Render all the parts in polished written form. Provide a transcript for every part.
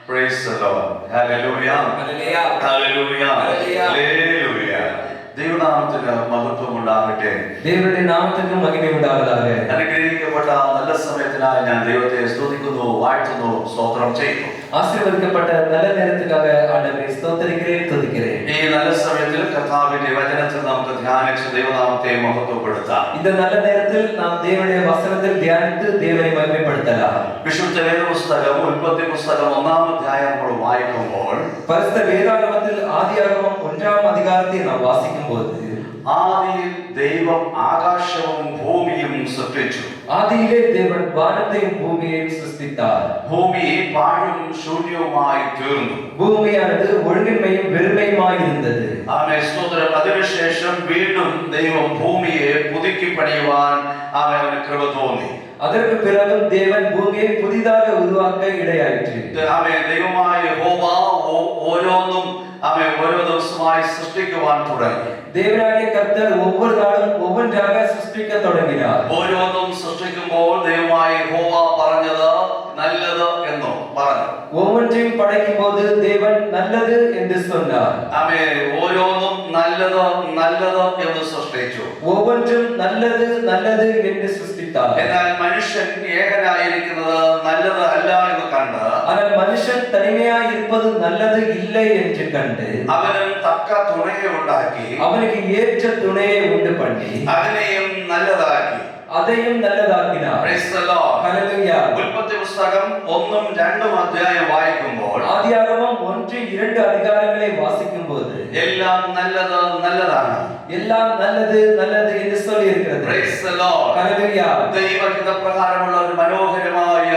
Praise the Lord. Hallelujah. Hallelujah. Hallelujah. Hallelujah. Hallelujah. ദൈവനാമത്തിന് മഹത്വം ഉണ്ടാകട്ടെ. ദൈവത്തിന്റെ നാമത്തിന് മഹിമ ഉണ്ടാവதாக. അനുഗ്രഹിക്കപ്പെട്ട നല്ല സമയത്തിനായി ഞാൻ ദൈവത്തെ സ്തുതിക്കുന്നു, വാഴ്ത്തുന്നു, സ്തോത്രം ചെയ്യുന്നു. ആശീർവദിക്കപ്പെട്ട നല്ല നേരத்துக்காக ആண்டവരെ സ്തോத்திரிக்கிறேன், துதிக்கிறேன். ഈ നല്ല സമയത്തിൽ കർത്താവിന്റെ വചനത്തിൽ നമുക്ക് ധ്യാനിച്ച് ദൈവനാമത്തെ മഹത്വപ്പെടുത്താം. இந்த நல்ல நேரத்தில் நாம் தேவனுடைய வசனத்தில் தியானித்து தேவனை மகிமைப்படுத்தலாம். വിശുദ്ധ വേദപുസ്തകം ഉൽപ്പത്തി പുസ്തകം 1-ാം അധ്യായം നമ്മൾ വായിക്കുമ്പോൾ പരിശുദ്ധ വേദാഗമത്തിൽ ആദിയാഗമം 1-ാം അധികാരത്തെ നാം വാസിക്കുമ്പോൾ ആദിയിൽ ദൈവം ആകാശവും ഭൂമിയും സൃഷ്ടിച്ചു. ആദിയിലെ ദേവൻ വാനത്തെയും ഭൂമിയെയും സൃഷ്ടിத்தார். ഭൂമി പാഴും ശൂന്യവുമായി തീർന്നു. ഭൂമിയാனது ഒഴുങ്ങിന്മയും വെറുമയുമായി ഇരുந்தது. ആമേൻ, സ്തോത്രം. അതിനുശേഷം വീണ്ടും ദൈവം ഭൂമിയെ പുതുക്കി പണിയുവാൻ അവന് കൃപ തോന്നി. அதற்கு பிறகு தேவன் பூமியை புதிதாக உருவாக்க இடையாயிற்று. ആമേൻ. ദൈവമായ യഹോവ ഓരോന്നും ഓരോ ദിവസമായി സൃഷ്ടിക്കുവാൻ തുടങ്ങി. தேவனாகிய கர்த்தர் ஒவ்வொரு நாளும் ஒவ்வொன்றாக சிருஷ்டிக்க தொடங்கினார். ഓരോന്നും സൃഷ്ടിക്കുമ്പോൾ ദൈവമായ യഹോവ പറഞ്ഞത് നല്ലത് എന്ന് പറഞ്ഞു. ஒவ்வொன்றையும் படைக்கும் போது தேவன் நல்லது என்று சொன்னார். ആമേൻ. ഓരോന്നും നല്ലത് നല്ലത് എന്ന് സൃഷ്ടിച്ചു. ஒவ்வொன்றும் நல்லது நல்லது என்று சிருஷ்டித்தார். എന്നാൽ മനുഷ്യൻ ഏകനായിരിക്കുന്നത് നല്ലത് അല്ല എന്ന് കണ്ട് ஆனால் மனுஷன் தனிமையாய் இருப்பது நல்லது இல்லை என்று கண்டு അവനും തക്ക തുണയെ ഉണ്ടാക്കി அவனுக்கு ஏற்ற துணையை உண்டு பண்ணி അതിനെയും നല്ലതാക്കി. அதையும் நல்லதாக்கினார். Praise the Lord. Hallelujah. ഉൽപ്പത്തി പുസ്തകം 1-2 അധ്യായം വായിക്കുമ്പോൾ ஆதியாகமம் 1-2 அதிகாரங்களை வாசிக்கும்போது എല്ലാം നല്ലത് നല്ലതാണ്. எல்லாம் நல்லது நல்லது என்று சொல்லி இருக்கிறது. Praise the Lord. Hallelujah. ദൈവഹിത പ്രകാരമുള്ള ഒരു മനോഹരമായ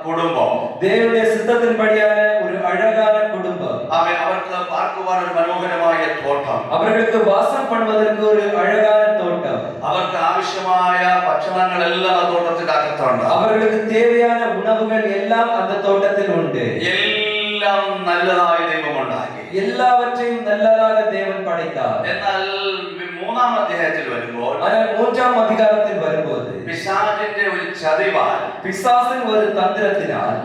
കുടുംബം, தேவனுடைய சித்தத்தின்படியான ஒரு அழகான குடும்பம், അവർക്ക് പാർക്കുവാൻ ഒരു മനോഹരമായ തോട്ടം, அவர்களுக்கு வாசம் பண்ணுவதற்கு ஒரு அழகான தோட்டம், അവർക്ക് ആവശ്യമായ ഭക്ഷണങ്ങളെല്ലാം ആ തോട്ടത്തിന്റെ അകത്തുണ്ട്. அவர்களுக்கு தேவையான உணவுகள் எல்லாம் அந்த தோட்டத்தில் உண்டு. എല്ലാം നല്ലതായി ദൈവം ഉണ്ടാക്കി. எல்லாவற்றையும் நல்லதாக தேவன் படைத்தார். എന്നാൽ 3-ാം അധ്യായത്തിൽ വരുമ്പോൾ ஆனால் 3-ாம் அதிகாரத்தில் வரும்போது പിശാചിന്റെ ഒരു ചതിവാൽ பிசாசின் ஒரு தந்திரத்தினால்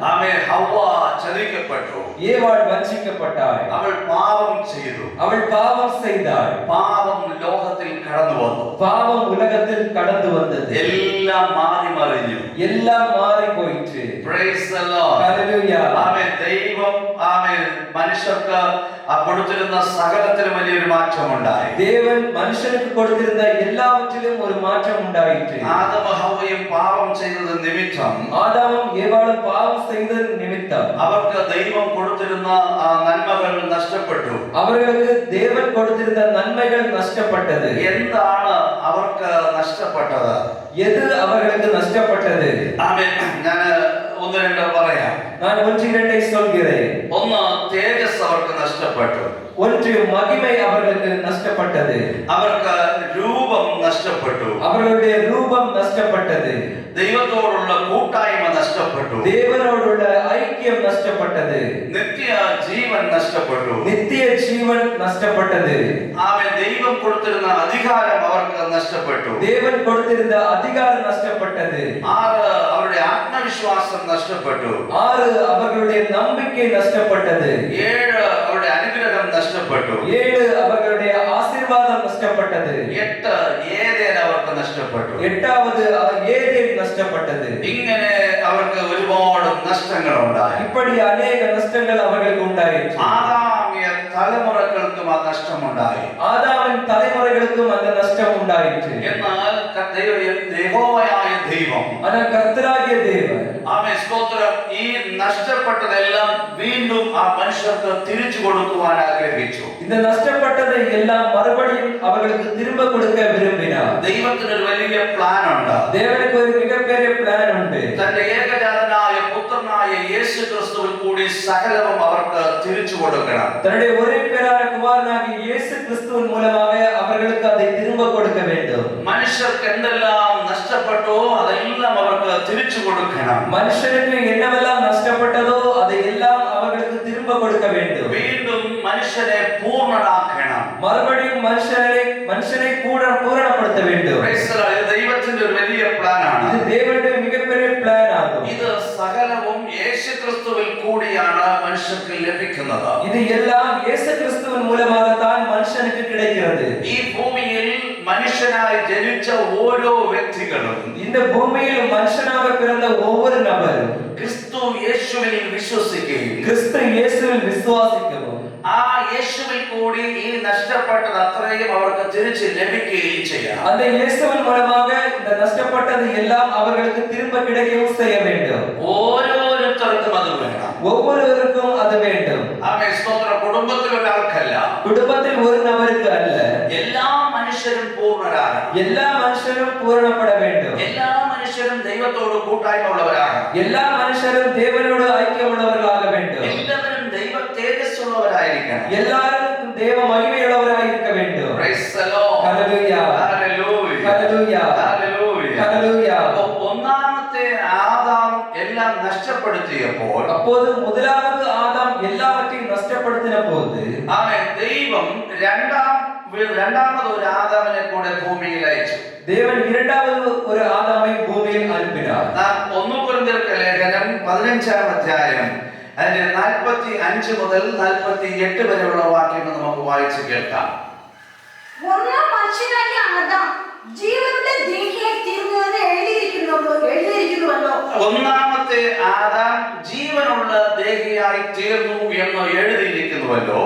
ഹവ്വ ചതിക്കപ്പെട്ടു. ஏவாள் வஞ்சிக்கப்பட்டாள். അവൾ പാപം ചെയ്തു. அவள் பாவம் செய்தாள். പാപം ലോകത്തിൽ കടന്നു വന്നു. பாவம் உலகத்தில் கடந்து வந்தது. എല്ലാം മാറി മറിഞ്ഞു. எல்லாம் மாறி போயிற்று. Praise the Lord. Hallelujah. ആമേൻ. ദൈവം മനുഷ്യർക്ക് കൊടുത്തിരുന്ന സകലത്തിലും വലിയൊരു മാറ്റമുണ്ടായി. தேவன் மனுஷனுக்கு கொடுத்திருந்த எல்லாவற்றிலும் ஒரு மாற்றம் உண்டாயிற்று. ആദമും ഹവ്വയും പാപം ചെയ്തത് നിമിത്തം ஆதாமும் ஏவாளும் பாவம் செய்தது நிமித்தம் അവർക്ക് ദൈവം കൊടുത്തിരുന്ന നന്മകൾ നഷ്ടപ്പെട്ടു. அவர்களுக்கு தேவன் கொடுத்திருந்த நன்மைகள் நஷ்டப்பட்டது. എന്താണ് അവർക്ക് നഷ്ടപ്പെട്ടത്? எது அவர்களுக்கு நஷ்டப்பட்டது? ആമേൻ. ഞാൻ 1-2 പറയാം. நான் 1-2 சொல்கிறேன். ഒന്ന്, തേജസ് അവർക്ക് നഷ്ടപ്പെട്ടു. ஒன்று, மகிமை அவர்களுக்கு நஷ்டப்பட்டது. അവർക്ക് രൂപം നഷ്ടപ്പെട്ടു. அவர்களுடைய ரூபம் நஷ்டப்பட்டது. ദൈവത്തോടുള്ള കൂട്ടായ്മ നഷ്ടപ്പെട്ടു. தேவனோடுள்ள ஐக்கியம் நஷ்டப்பட்டது. നിത്യ ജീവൻ നഷ്ടപ്പെട്ടു. நித்திய ஜீவன் நஷ்டப்பட்டது. ആമേൻ. ദൈവം കൊടുത്തിരുന്ന അധികാരം അവർക്ക് നഷ്ടപ്പെട്ടു. தேவன் கொடுத்திருந்த அதிகாரம் நஷ்டப்பட்டது. 6, അവരുടെ ആത്മവിശ്വാസം നഷ്ടപ്പെട്ടു. 6, அவர்களுடைய நம்பிக்கை நஷ்டப்பட்டது. 7, അവരുടെ അനുഗ്രഹം നഷ്ടപ്പെട്ടു. 7, அவர்களுடைய ஆசீர்வாதம் நஷ்டப்பட்டது. 8, ഏദേൻ അവർക്ക് നഷ്ടപ്പെട്ടു. 8வது ஏதேன் நஷ்டப்பட்டது. ഇങ്ങനെ അവർക്ക് ഒരുപാട് നഷ്ടങ്ങൾ ഉണ്ടായി. இப்படி அநேக நஷ்டங்கள் அவர்களுக்கு உண்டாயிற்று. ആദാമിയ തലമുറകൾക്കും ആ നഷ്ടമുണ്ടായി. ஆதாமின் தலைமுறைகளுக்கும் அந்த நஷ்டம் உண்டாயிற்று. എന്നാൽ യഹോവയായ ദൈവം, ஆனால் கர்த்தராகிய தேவன் ആമേൻ, സ്തോത്രം, ഈ നഷ്ടപ്പെട്ടതെല്ലാം വീണ്ടും ആ മനുഷ്യർക്ക് തിരിച്ചു കൊടുക്കുവാൻ ആഗ്രഹിച്ചു. இந்த നഷ്ടപ്പെട്ടதை எல்லாம் மறுபடியும் அவர்களுக்கு திரும்ப கொடுக்க விரும்பினார். ദൈവത്തിന് ഒരു വലിയ പ്ലാൻ ഉണ്ട്. தேவனுக்கு ஒரு மிகப்பெரிய பிளான் உண்டு. തന്റെ ഏകജാതനായ പുത്രനായ യേശു ക്രിസ്തുവിൽ കൂടി സകലവും അവർക്ക് തിരിച്ചു കൊടുക്കണം. தன்னுடைய ஒரே பேரான குமாரனாகிய இயேசு கிறிஸ்துவின் மூலமாக அவர்களுக்கு அதை திரும்ப கொடுக்க வேண்டும். മനുഷ്യർക്ക് എന്തെല്ലാം നഷ്ടപ്പെട്ടോ അതെല്ലാം അവർക്ക് തിരിച്ചു കൊടുക്കണം. மனுஷனுக்கு என்னவெல்லாம் நஷ்டப்பட்டதோ அதை எல்லாம் அவர்களுக்கு திரும்ப கொடுக்க வேண்டும். വീണ്ടും മനുഷ്യനെ പൂർണ്ണനാക്കണം. மறுபடியும் மனுஷனை பூரணப்படுத்த வேண்டும். ഇത് ദൈവത്തിന്റെ ഒരു വലിയ പ്ലാനാണ്. இது தேவனுடைய மிகப்பெரிய பிளான் ஆகும். ഇത് സകലവും യേശുക്രിസ്തുവിൽ കൂടിയാണ് മനുഷ്യർ മനുഷ്യർക്ക് ലഭിക്കുന്നത്. இது எல்லாம் இயேசு கிறிஸ்துவின் மூலமாகத்தான் மனுஷனுக்கு கிடைக்கிறது. ഈ ഭൂമിയിൽ മനുഷ്യനായി ജനിച്ച ഓരോ വ്യക്തികളും இந்த பூமியில் மனுஷனாக பிறந்த ஒவ்வொரு நபரும் ക്രിസ്തു യേശുവിൽ വിശ്വസിക്കുകയും கிறிஸ்து இயேசுவில் விசுவாசிக்கவும் ആ യേശുവിൽ കൂടി ഈ നഷ്ടപ്പെട്ടത് അത്രയും അവർക്ക് തിരിച്ച് ലഭിക്കുകയും ചെയ്യാം. அந்த இயேசுவின் மூலமாக இந்த நஷ்டப்பட்டது எல்லாம் அவர்களுக்கு திரும்ப கிடைக்கவும் செய்ய வேண்டும். ഓരോരുത്തർക്കും അത് വേണം. ஒவ்வொருவருக்கும் அது வேண்டும். ആമേൻ. സ്തോത്രം. കുടുംബത്തിൽ ഒരാൾക്കല്ല, குடும்பத்தில் ஒரு நபருக்கு அல்ல, എല്ലാ മനുഷ്യരും പൂർണ്ണരാകണം. எல்லா மனுஷரும் பூரணப்பட வேண்டும். എല്ലാ മനുഷ്യരും ദൈവത്തോട് കൂട്ടായ്മ ഉള്ളവരാകണം. எல்லா மனுஷரும் தேவனோடு ஐக்கியமுள்ளவர்களாக வேண்டும். എല്ലാവരും ദൈവ തേജസ്സുള്ളവരായിരിക്കണം. எல்லாரும் தேவ மகிமையுள்ளவராக இருக்க வேண்டும். Praise the Lord. Hallelujah. Hallelujah. Hallelujah. Hallelujah. Hallelujah. അപ്പോൾ ഒന്നാമത്തെ ആദാം എല്ലാം നഷ്ടപ്പെടുത്തിയപ്പോൾ அப்போது முதலாவது ஆதாம் எல்லாவற்றையும் நஷ்டப்படுத்தின போது ആമേൻ, ദൈവം രണ്ടാമത് ഒരു ആദാമിനെ കൂടെ ഭൂമിയിൽ അയച്ചു. தேவன் இரண்டாவது ஒரு ஆதாமை பூமியில் அனுப்பினார். നാം 1 കൊരിന്ത്യർക്ക് ലേഖനം 15-ാം അധ്യായം അതിന്റെ 45 മുതൽ 48 വരെയുള്ള വാക്യങ്ങൾ നമുക്ക് വായിച്ച് കേൾക്കാം. ഒന്നാം മനുഷ്യനായ ആദാം ജീവന്റെ ദേഹിയായി തീർന്നുവെന്ന് എഴുതിയിരിക്കുന്നുവല്ലോ. ഒന്നാമത്തെ ആദാം ജീവനുള്ള ദേഹിയായി തീർന്നു എന്ന് എഴുതിയിരിക്കുന്നുവല്ലോ.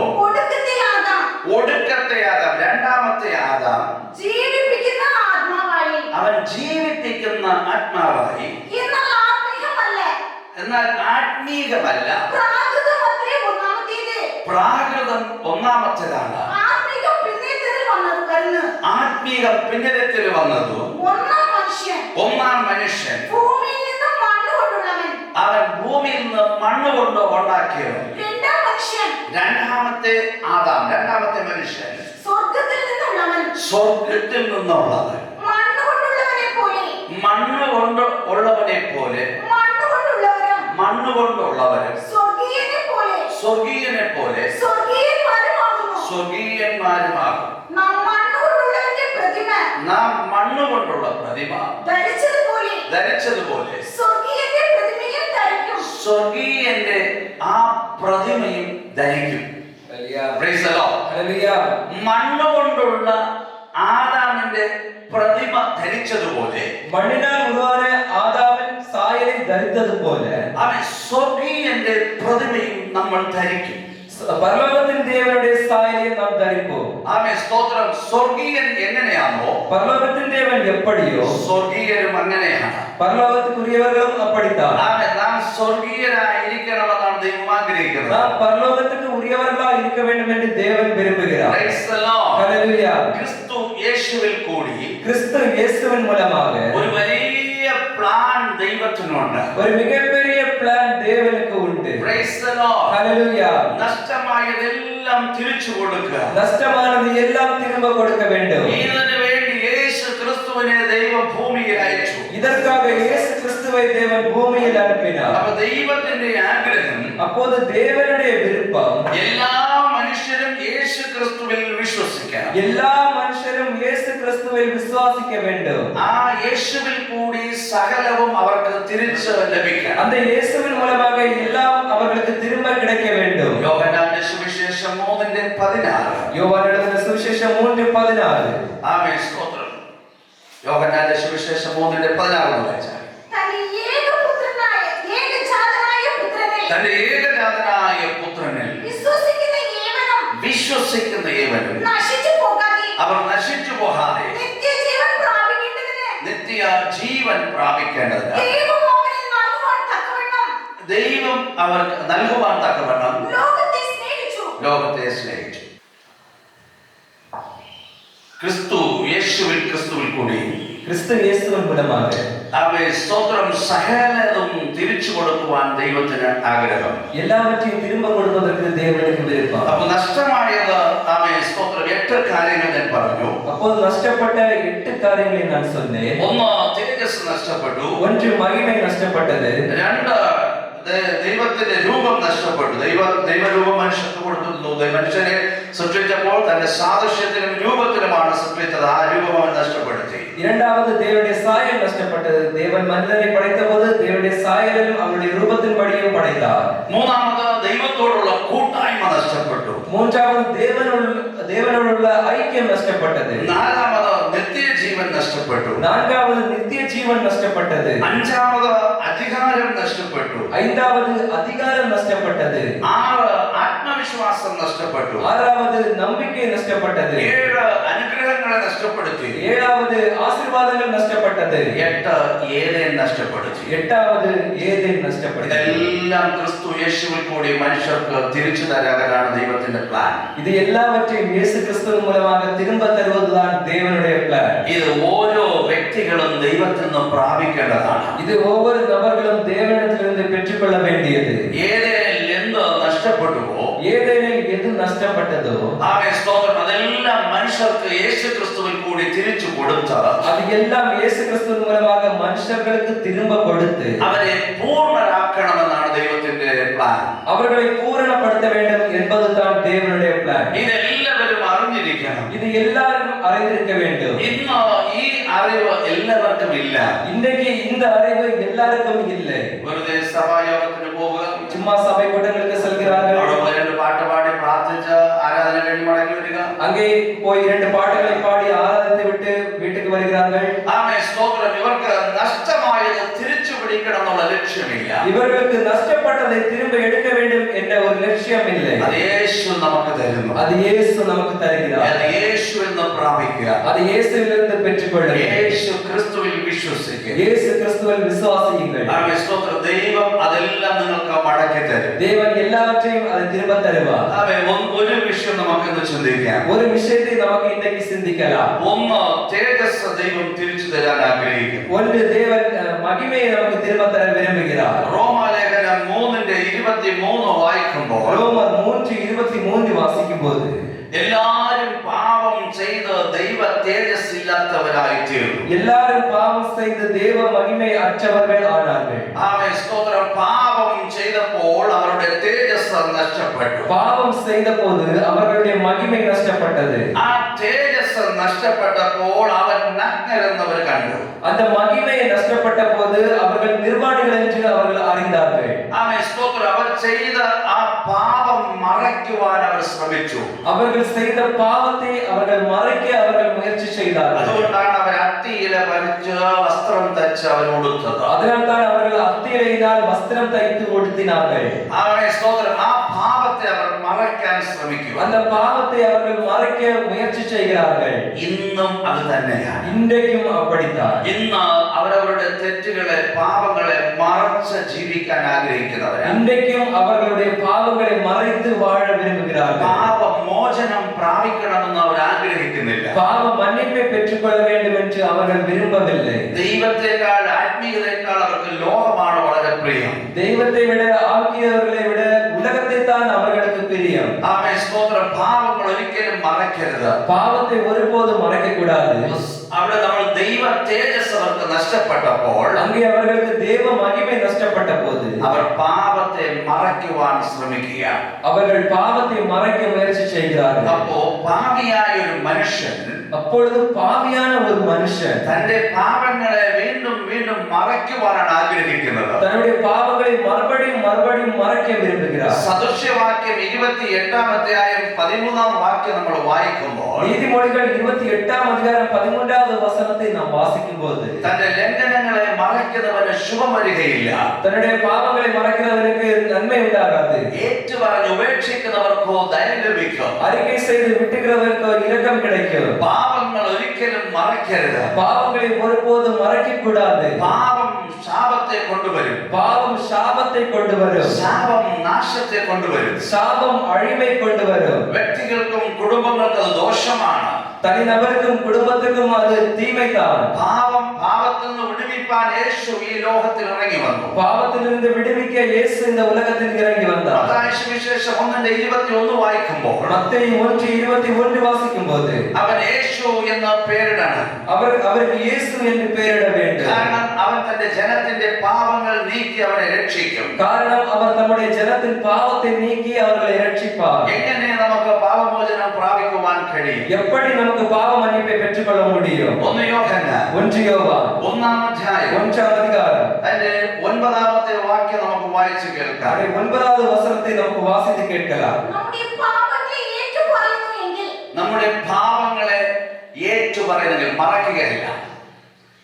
ഒടുക്കത്തെ ആദാം, രണ്ടാമത്തെ ആദാം ജീവിപ്പിക്കുന്ന ആത്മാവായി, അവൻ ജീവിപ്പിക്കുന്ന ആത്മാവായി, എന്നാൽ ആത്മീകമല്ല. പ്രാകൃതം ഒന്നാമത്തേതാണ്, ആത്മീകം പിന്നീടത്തിൽ വന്നത്. ഒന്നാം മനുഷ്യൻ അവൻ ഭൂമിയിൽ നിന്ന് മണ്ണുകൊണ്ട് ഉണ്ടാക്കിയവൻ. രണ്ടാമത്തെ ആദാം, രണ്ടാമത്തെ മനുഷ്യൻ സ്വർഗത്തിൽ നിന്നുള്ളത്, മണ്ണ് കൊണ്ട് ഉള്ളവനെ പോലെ, മണ്ണ് കൊണ്ടുള്ളവരും സ്വർഗീയനെ പോലെ സ്വർഗീയന്മാരുമാകും. നാം മണ്ണുകൊണ്ടുള്ള പ്രതിമ ധരിച്ചതുപോലെ സ്വർഗീയന്റെ ആ പ്രതിമയും ധരിക്കും. Praise the Lord. മണ്ണുകൊണ്ടുള്ള ആദാമിന്റെ പ്രതിമ ധരിച്ചതുപോലെ, മണ്ണിനാൽ ഉരുവാന ആദാമൻ സായലിൽ ധരിച്ചതുപോലെ അവൻ സ്വർഗീയന്റെ പ്രതിമയും നമ്മൾ ധരിക്കും. പരലോകത്തിൻ ദേവനുടെ സായലിയെ നാം ധരിക്കും. ആമേൻ. സ്തോത്രം. സ്വർഗീയൻ എങ്ങനെയാണോ പരലോകത്തിൻ ദേവൻ എപ്പടിയോ സ്വർഗീയനും അങ്ങനെയാണ്. പരലോകത്തുക്കുரியவர்களும் அப்படித்தான். ആമേൻ. നാം സ്വർഗീയരായിരിക്കണമെന്നാണ് ദൈവം ആഗ്രഹിക്കുന്നത്. നാം പരലോകத்துக்கு ഉரியவர்களாக இருக்க வேண்டும் என்று தேவன் விரும்புகிறார். Praise the Lord. Hallelujah. ക്രിസ്തു യേശുവിൽ കൂടി கிறிஸ்து இயேசுவின் மூலமாக ഒരു വലിയ പ്ലാൻ ദൈവത്തിനുണ്ട്. ஒரு மிகப்பெரிய பிளான் தேவனுக்கு உண்டு. Praise the Lord. Hallelujah. നഷ്ടമായതെല്ലാം തിരിച്ചു കൊടുക്കുക. നഷ്ടമാനത് എല്ലാം തിരുம்ப കൊടുക്ക வேண்டும். ഇതിനു വേണ്ടി യേശു ക്രിസ്തുവിനെ ദൈവം ഭൂമിയിൽ അയച്ചു. இதற்காக இயேசு கிறிஸ்துவை தேவன் பூமியில் அனுப்பினார். അപ്പോൾ ദൈവത്തിന്റെ ആഗ്രഹം, அப்போது தேவனுடைய விருப்பம் എല്ലാ മനുഷ്യരും യേശു ക്രിസ്തുവിൽ വിശ്വസിക്കണം. எல்லா மனுஷரும் இயேசு கிறிஸ்துவில் விசுவாசிக்க வேண்டும். ആ യേശുവിൽ കൂടി സകലവും അവർക്ക് തിരിച്ചു ലഭിക്കണം. அந்த இயேசுவின் மூலமாக எல்லாம் அவர்களுக்கு திரும்ப கிடைக்க வேண்டும். യോഹന്നാന്റെ സുവിശേഷം 3:16. யோவான் எழுதின சுவிசேஷம் 3:16. ആമേൻ. സ്തോത്രം. യോഹന്നാന്റെ സുവിശേഷം 3:16 വായിച്ചാൽ, തന്റെ ഏകജാതനായ പുത്രനിൽ വിശ്വസിക്കുന്ന ഏവനും അവർ നശിച്ചു പോകാതെ നിത്യ ജീവൻ പ്രാപിക്കേണ്ടതിന് ദൈവം അവർക്ക് നൽകുവാൻ തക്കവണ്ണം ലോകത്തെ സ്നേഹിച്ചു. ക്രിസ്തു യേശുവിൽ, ക്രിസ്തുവിൽ കൂടി, கிறிஸ்து இயேசுவின் மூலமாக അവയെ സ്തോത്രം സകലതും തിരിച്ചു കൊടുക്കുവാൻ ദൈവത്തിന് ആഗ്രഹം. எல்லாவற்றையும் திரும்ப கொடுப்பதற்கு தேவனுக்கு விருப்பம். അപ്പോൾ നഷ്ടമായത് അവയെ സ്തോത്രം 8 കാര്യങ്ങൾ ഞാൻ പറഞ്ഞു. அப்போது நஷ்டப்பட்ட 8 காரியங்களை நான் சொன்னேன். ഒന്ന്, തേജസ് നഷ്ടപ്പെട്ടു. ஒன்று, மகிமை நஷ்டப்பட்டது. രണ്ട്, ദൈവത്തിന്റെ രൂപം നഷ്ടപ്പെട്ടു. ദൈവരൂപം മനുഷ്യർക്ക് കൊടുത്തു. മനുഷ്യനെ സൃഷ്ടിച്ചപ്പോൾ തന്റെ സാദൃശ്യത്തിലും രൂപത്തിലുമാണ് സൃഷ്ടിച്ചത്. ആ രൂപം അവൻ നഷ്ടപ്പെടുത്തി. இரண்டாவது தேவனுடைய சாயல் நஷ்டப்பட்டது. தேவன் மனிதனை படைத்தபோது தேவனுடைய சாயலிலும் அவருடைய ரூபத்தின்படியும் படைத்தார். മൂന്നാമത് ദൈവത്തോടുള്ള കൂട്ടായ്മ നഷ്ടപ്പെട്ടു. மூன்றாவது தேவனோடுள்ள ஐக்கியம் நஷ்டப்பட்டது. നാലാമത് നിത്യജീവൻ നഷ്ടപ്പെട്ടു. நான்காவது நித்திய ஜீவன் நஷ்டப்பட்டது. അഞ്ചാമത് അധികാരം നഷ്ടപ്പെട്ടു. ஐந்தாவது அதிகாரம் நஷ்டப்பட்டது. ആറ് ആത്മവിശ്വാസം നഷ്ടപ്പെട്ടു. ஆறாவது நம்பிக்கை நஷ்டப்பட்டது. ഏഴ് അനുഗ്രഹങ്ങളെ നഷ്ടപ്പെടുത്തി. ஏழாவது ஆசீர்வாதங்கள் நஷ்டப்பட்டது. എട്ട് ഏദേൻ നഷ്ടപ്പെടുത്തി. எட்டாவது ஏதேன் நஷ்டப்பட்டது. ഇതെല്ലാം ക്രിസ്തു യേശുവിൽ കൂടി മനുഷ്യർക്ക് തിരിച്ചു തരാനാണ് ദൈവത്തിന്റെ പ്ലാൻ. இது எல்லாவற்றையும் இயேசு கிறிஸ்துவின் மூலமாக திரும்ப தருவதுதான் தேவனுடைய பிளான். ഇത് ഓരോ വ്യക്തികളും ദൈവത്തിൽ നിന്ന് പ്രാപിക്കേണ്ടതാണ്. இது ஒவ்வொரு நபர்களும் தேவனிடத்திலிருந்து பெற்றுக்கொள்ள வேண்டியது. ഏതേനിൽ എന്ത് നഷ്ടപ്പെട്ടുവോ, ஏதேனில் எது நஷ்டப்பட்டதோ സ്തോത്രം, അതെല്ലാം മനുഷ്യർക്ക് യേശു ക്രിസ്തുവിൽ കൂടി തിരിച്ചു കൊടുത്ത് அது எல்லாம் இயேசு கிறிஸ்துவின் மூலமாக மனுஷர்களுக்கு திரும்ப கொடுத்து അവരെ പൂർണ്ണരാക്കണമെന്നാണ് ദൈവത്തിന്റെ പ്ലാൻ. அவர்களை பூரணப்படுத்த வேண்டும் என்பதுதான் தேவனுடைய பிளான். ഇതെല്ലാവരും അറിഞ്ഞിരിക്കണം. இது எல்லாரும் அறிந்திருக்க வேண்டும். ഇന്ന് ഈ അറിവ് എല്ലാവർക്കും ഇല്ല. இன்றைக்கு இந்த அறிவு எல்லாருக்கும் இல்லை. വെറുതെ സഭായോഗത്തിന് പോവുക, சும்மா சபை கூட்டங்களுக்கு செல்கிறார்கள், അവിടെ പോയി രണ്ട് പാട്ട് പാടി പ്രാർത്ഥിച്ച് ആരാധന കഴിഞ്ഞ് മടങ്ങി വരിക. அங்கே போய் 2 பாட்டுகளை பாடி ஆராதித்து விட்டு வீட்டுக்கு வருகிறார்கள். ആമേൻ, സ്തോത്രം. ഇവർക്ക് നഷ്ടമായത് തിരിച്ചു പിടിക്കണം എന്നുള്ള ലക്ഷ്യമില്ല. இவர்களுக்கு நஷ்டப்பட்டதை திரும்ப எடுக்க வேண்டும் என்ற ஒரு லட்சியம் இல்லை. അത് യേശു നമുക്ക് തരുന്നു. அது இயேசு நமக்கு தருகிறார். അത് യേശു എന്ന് പ്രാപിക്കുക. அது இயேசுவிலிருந்து பெற்றுக்கொள்ளுங்கள். യേശു ക്രിസ്തുവിൽ വിശ്വസിക്കുക. இயேசு கிறிஸ்துவில் விசுவாசியுங்கள். ആമേൻ, സ്തോത്രം. ദൈവം അതെല്ലാം നിങ്ങൾക്ക് മടക്കി തരും. தேவன் எல்லாவற்றையும் அதை திரும்ப தருவார். ആമേൻ. ഒരു വിഷയം നമുക്ക് ഇന്ന് ചിന്തിക്കാം. ஒரு விஷயத்தை நமக்கு இன்றைக்கு சிந்திக்கலாம். ഒന്ന്, തേജസ് ദൈവം തിരിച്ചു തരാൻ ആഗ്രഹിക്കുന്നു. ஒன்று, தேவன் மகிமையை நமக்கு திரும்ப தர விரும்புகிறார். റോമാലേഖനം 3:23 വായിക്കുമ്പോൾ ரோமர் 3:23 வாசிக்கும் போது എല്ലാരും പാപം ചെയ്ത് ദൈവ തേജസ് ഇല്ലാത്തവരായി തീർന്നു. எல்லாரும் பாவம் செய்து தேவ மகிமை அற்றவர்கள் ஆனார்கள். ആമേൻ, സ്തോത്രം. പാപം ചെയ്തപ്പോൾ അവരുടെ തേജസ് നഷ്ടപ്പെട്ടു. பாவம் செய்த போது அவர்களுடைய மகிமை நஷ்டப்பட்டது. ആ തേജസ് നഷ്ടപ്പെട്ടപ്പോൾ അവർ നഗ്നരെന്നവർ കണ്ടു. அந்த மகிமையை நஷ்டப்பட்ட போது அவர்கள் நிர்வாணிகள் என்று அவர்கள் அறிந்தார்கள். ആമേൻ, സ്തോത്രം. അവർ ചെയ്ത ആ പാപം മറയ്ക്കുവാൻ അവർ ശ്രമിച്ചു. அவர்கள் செய்த பாவத்தை அவர்கள் மறைக்க அவர்கள் முயற்சி செய்தார்கள். അതുകൊണ്ടാണ് അവർ അത്തിയില പറിച്ച് വസ്ത്രം തച്ച് അവർ ഉടുത്തത്. அதனால் தான் அவர்கள் அத்தியிலையினால் வஸ்திரம் தைத்து உடுத்தினார்கள். ആമേൻ, സ്തോത്രം. ആ പാപത്തെ അവർ മറയ്ക്കാൻ ശ്രമിക്കുക. அந்த பாவத்தை அவர்கள் மறைக்க முயற்சி செய்கிறார்கள். ഇന്നും അത് തന്നെയാണ്. இன்றைக்கும் அப்படித்தான். ഇന്ന് അവരവരുടെ തെറ്റുകളെ, പാപങ്ങളെ മറച്ച് ജീവിക്കാൻ ആഗ്രഹിക്കുന്നവരാണ്. இன்றைக்கும் அவர்களுடைய பாவங்களை மறைத்து வாழ விரும்புகிறார்கள். പാപമോചനം പ്രാപിക്കണമെന്ന് അവർ ആഗ്രഹിക്കുന്നില്ല. பாவ மன்னிப்பை பெற்றுக்கொள்ள வேண்டும் என்று அவர்கள் விரும்பவில்லை. ദൈവത്തെക്കാൾ, ആത്മീയതയെക്കാൾ അവർക്ക് ലോകമാണ് വളരെ പ്രിയം. தெய்வத்தை விட, ஆக்கியவர்களை விட உலகத்தை தான் அவர்களுக்கு பிரியம். ആമേൻ, സ്തോത്രം. പാപങ്ങൾ ഒരിക്കലും മറക്കരുത്. பாவத்தை ஒருபோதும் மறைக்க கூடாது. അവിടെ നമ്മൾ ദൈവ തേജസ് അവർക്ക് നഷ്ടപ്പെട്ടപ്പോൾ அங்கே அவர்களுக்கு தேவ மகிமை நஷ்டப்பட்ட போது അവർ പാപത്തെ മറയ്ക്കുവാൻ ശ്രമിക്കുക. அவர்கள் பாவத்தை மறைக்க முயற்சி செய்கிறார்கள். അപ്പോ പാപിയായ ഒരു മനുഷ്യൻ, அப்பொழுது பாவியான ஒரு மனுஷன் തന്റെ പാപങ്ങളെ വീണ്ടും വീണ്ടും മറയ്ക്കുവാനാണ് ആഗ്രഹിക്കുന്നത്. தன்னுடைய பாவங்களை மறுபடியும் மறுபடியும் மறைக்க விரும்புகிறார். സദൃശ്യവാക്യം 28-ാം അധ്യായം 13-ാം വാക്യം നമ്മൾ വായിക്കുമ്പോൾ நீதிமொழிகள் 28-ாம் அதிகாரம் 13வது வசனத்தை நாம் வாசிக்கும் போது തന്റെ ലംഘനങ്ങളെ മറയ്ക്കുന്നവന് ശുഭം വരികയില്ല. தன்னுடைய பாவங்களை மறைக்கிறவனுக்கு நன்மை உண்டாகாது. ഏറ്റുപറഞ്ഞ് ഉപേക്ഷിക്കുന്നവർക്കോ ദയ ലഭിക്കും. அறிக்கை செய்து விட்டுகிறவருக்கு இரக்கம் கிடைக்கும். പാപങ്ങൾ ഒരിക്കലും മറയ്ക്കരുത്. பாவங்களை ஒருபோதும் மறைக்க கூடாது. പാപം ശാപത്തെ കൊണ്ടുവരും. பாவம் சாபத்தை கொண்டு வரும். ശാപം നാശത്തെ കൊണ്ടുവരും. சாபம் அழிவை கொண்டு வரும். വ്യക്തികൾക്കും കുടുംബങ്ങൾക്കും അത് ദോഷമാണ്. தனிநபருக்கும் குடும்பத்துக்கும் அது தீமைதான். പാപത്തിൽ നിന്ന് വിടുവിപ്പാൻ യേശു ഈ ലോകത്തിൽ ഇറങ്ങി വന്നു. பாவத்திலிருந்து விடுவிக்க இயேசு இந்த உலகத்தில் இறங்கி வந்தார். മത്തായി സുവിശേഷം 1:21 വായിക്കുമ്പോൾ மத்தேயு 1:21 வாசிக்கும் போது അവൻ യേശു എന്ന പേരിടണം. அவருக்கு இயேசு என்று பெயரிட வேண்டும். കാരണം അവൻ തന്റെ ജനത്തിന്റെ പാപങ്ങൾ നീക്കി അവരെ രക്ഷിക്കും. காரணம் அவர் தம்முடைய ஜனத்தின் பாவத்தை நீக்கி அவர்களை ரட்சிப்பார். എങ്ങനെ നമുക്ക് പാപമോചനം எப்படி நமக்கு பாவ மன்னிப்பை பெற்றுக்கொள்ள முடியும்? 1 യോഹന്നാൻ 1 യോവാൻ 1-ാം അധ്യായം 1-ാം അധികാരം അതിന്റെ 9-ാമത്തെ വാക്യം നമുക്ക് വായിച്ചു കേൾക്കാം. அதே 9வது வசனத்தை நமக்கு வாசித்து கேட்கலாம். നമ്മുടെ പാപങ്ങളെ നമ്മുടെ പാപങ്ങളെ ഏറ്റുപറയുന്നെങ്കിൽ ഏറ്റുപറയുന്നെങ്കിൽ മറക്കുകയില്ല.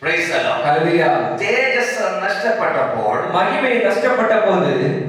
Praise the Lord. ഹല്ലേലൂയ. തേജസ് നഷ്ടപ്പെട്ടപ്പോൾ മഹിമ നഷ്ടപ്പെട്ടപ്പോൾ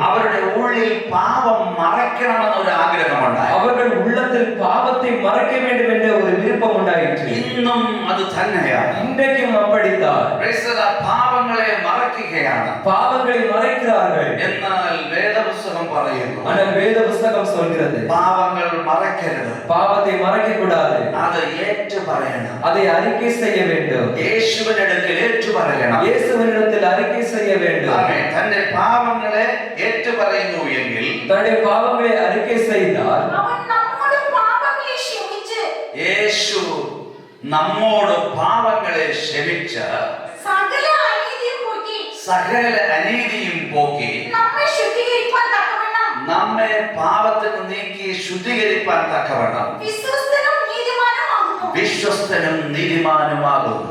അവരുടെ ഉള്ളിൽ പാപം മറയ്ക്കണമെന്ന ഒരു ആഗ്രഹമുണ്ടായി. அவர்கள் உள்ளத்தில் பாவத்தை மறைக்க வேண்டும் என்ற ஒரு விருப்பம் உண்டாயிற்று. ഇന്നും അത് തന്നെയാണ്. இன்றைக்கும் அப்படித்தான். Praise the Lord. പാപങ്ങളെ മറയ്ക്കുകയാണ്. பாவங்களை மறைக்கிறார்கள். എന്നാൽ വേദപുസ്തകം പറയുന്നു ஆனால் வேத புத்தகம் சொல்கிறது പാപങ്ങൾ മറയ്ക്കരുത്. பாவத்தை மறைக்க கூடாது. അത് ഏറ്റുപറയണം. அதை அறிக்கை செய்ய வேண்டும். യേശുവിന്റെ അടുക്കൽ ഏറ്റുപറയണം. இயேசுவினிடத்தில் அறிக்கை செய்ய வேண்டும். ആമേൻ. തന്റെ പാപങ്ങളെ ഏറ്റുപറയുന്നു എങ്കിൽ தன்னுடைய பாவங்களை அறிக்கை செய்தால் അവൻ നമ്മോട് പാപങ്ങളെ ക്ഷമിച്ച് യേശു നമ്മോട് പാപങ്ങളെ ക്ഷമിച്ച് സകല അനീതിയും പോക്കി സകല അനീതിയും പോക്കി നമ്മെ ശുദ്ധീകരിക്കാൻ തക്കവണ്ണം നമ്മെ പാപത്തിൽ നിന്ന് നീക്കി ശുദ്ധീകരിപ്പാൻ തക്കവണ്ണം വിശ്വസ്തനും നീതിമാനുമാകുന്നു. വിശ്വസ്തനും നീതിമാനുമാകുന്നു.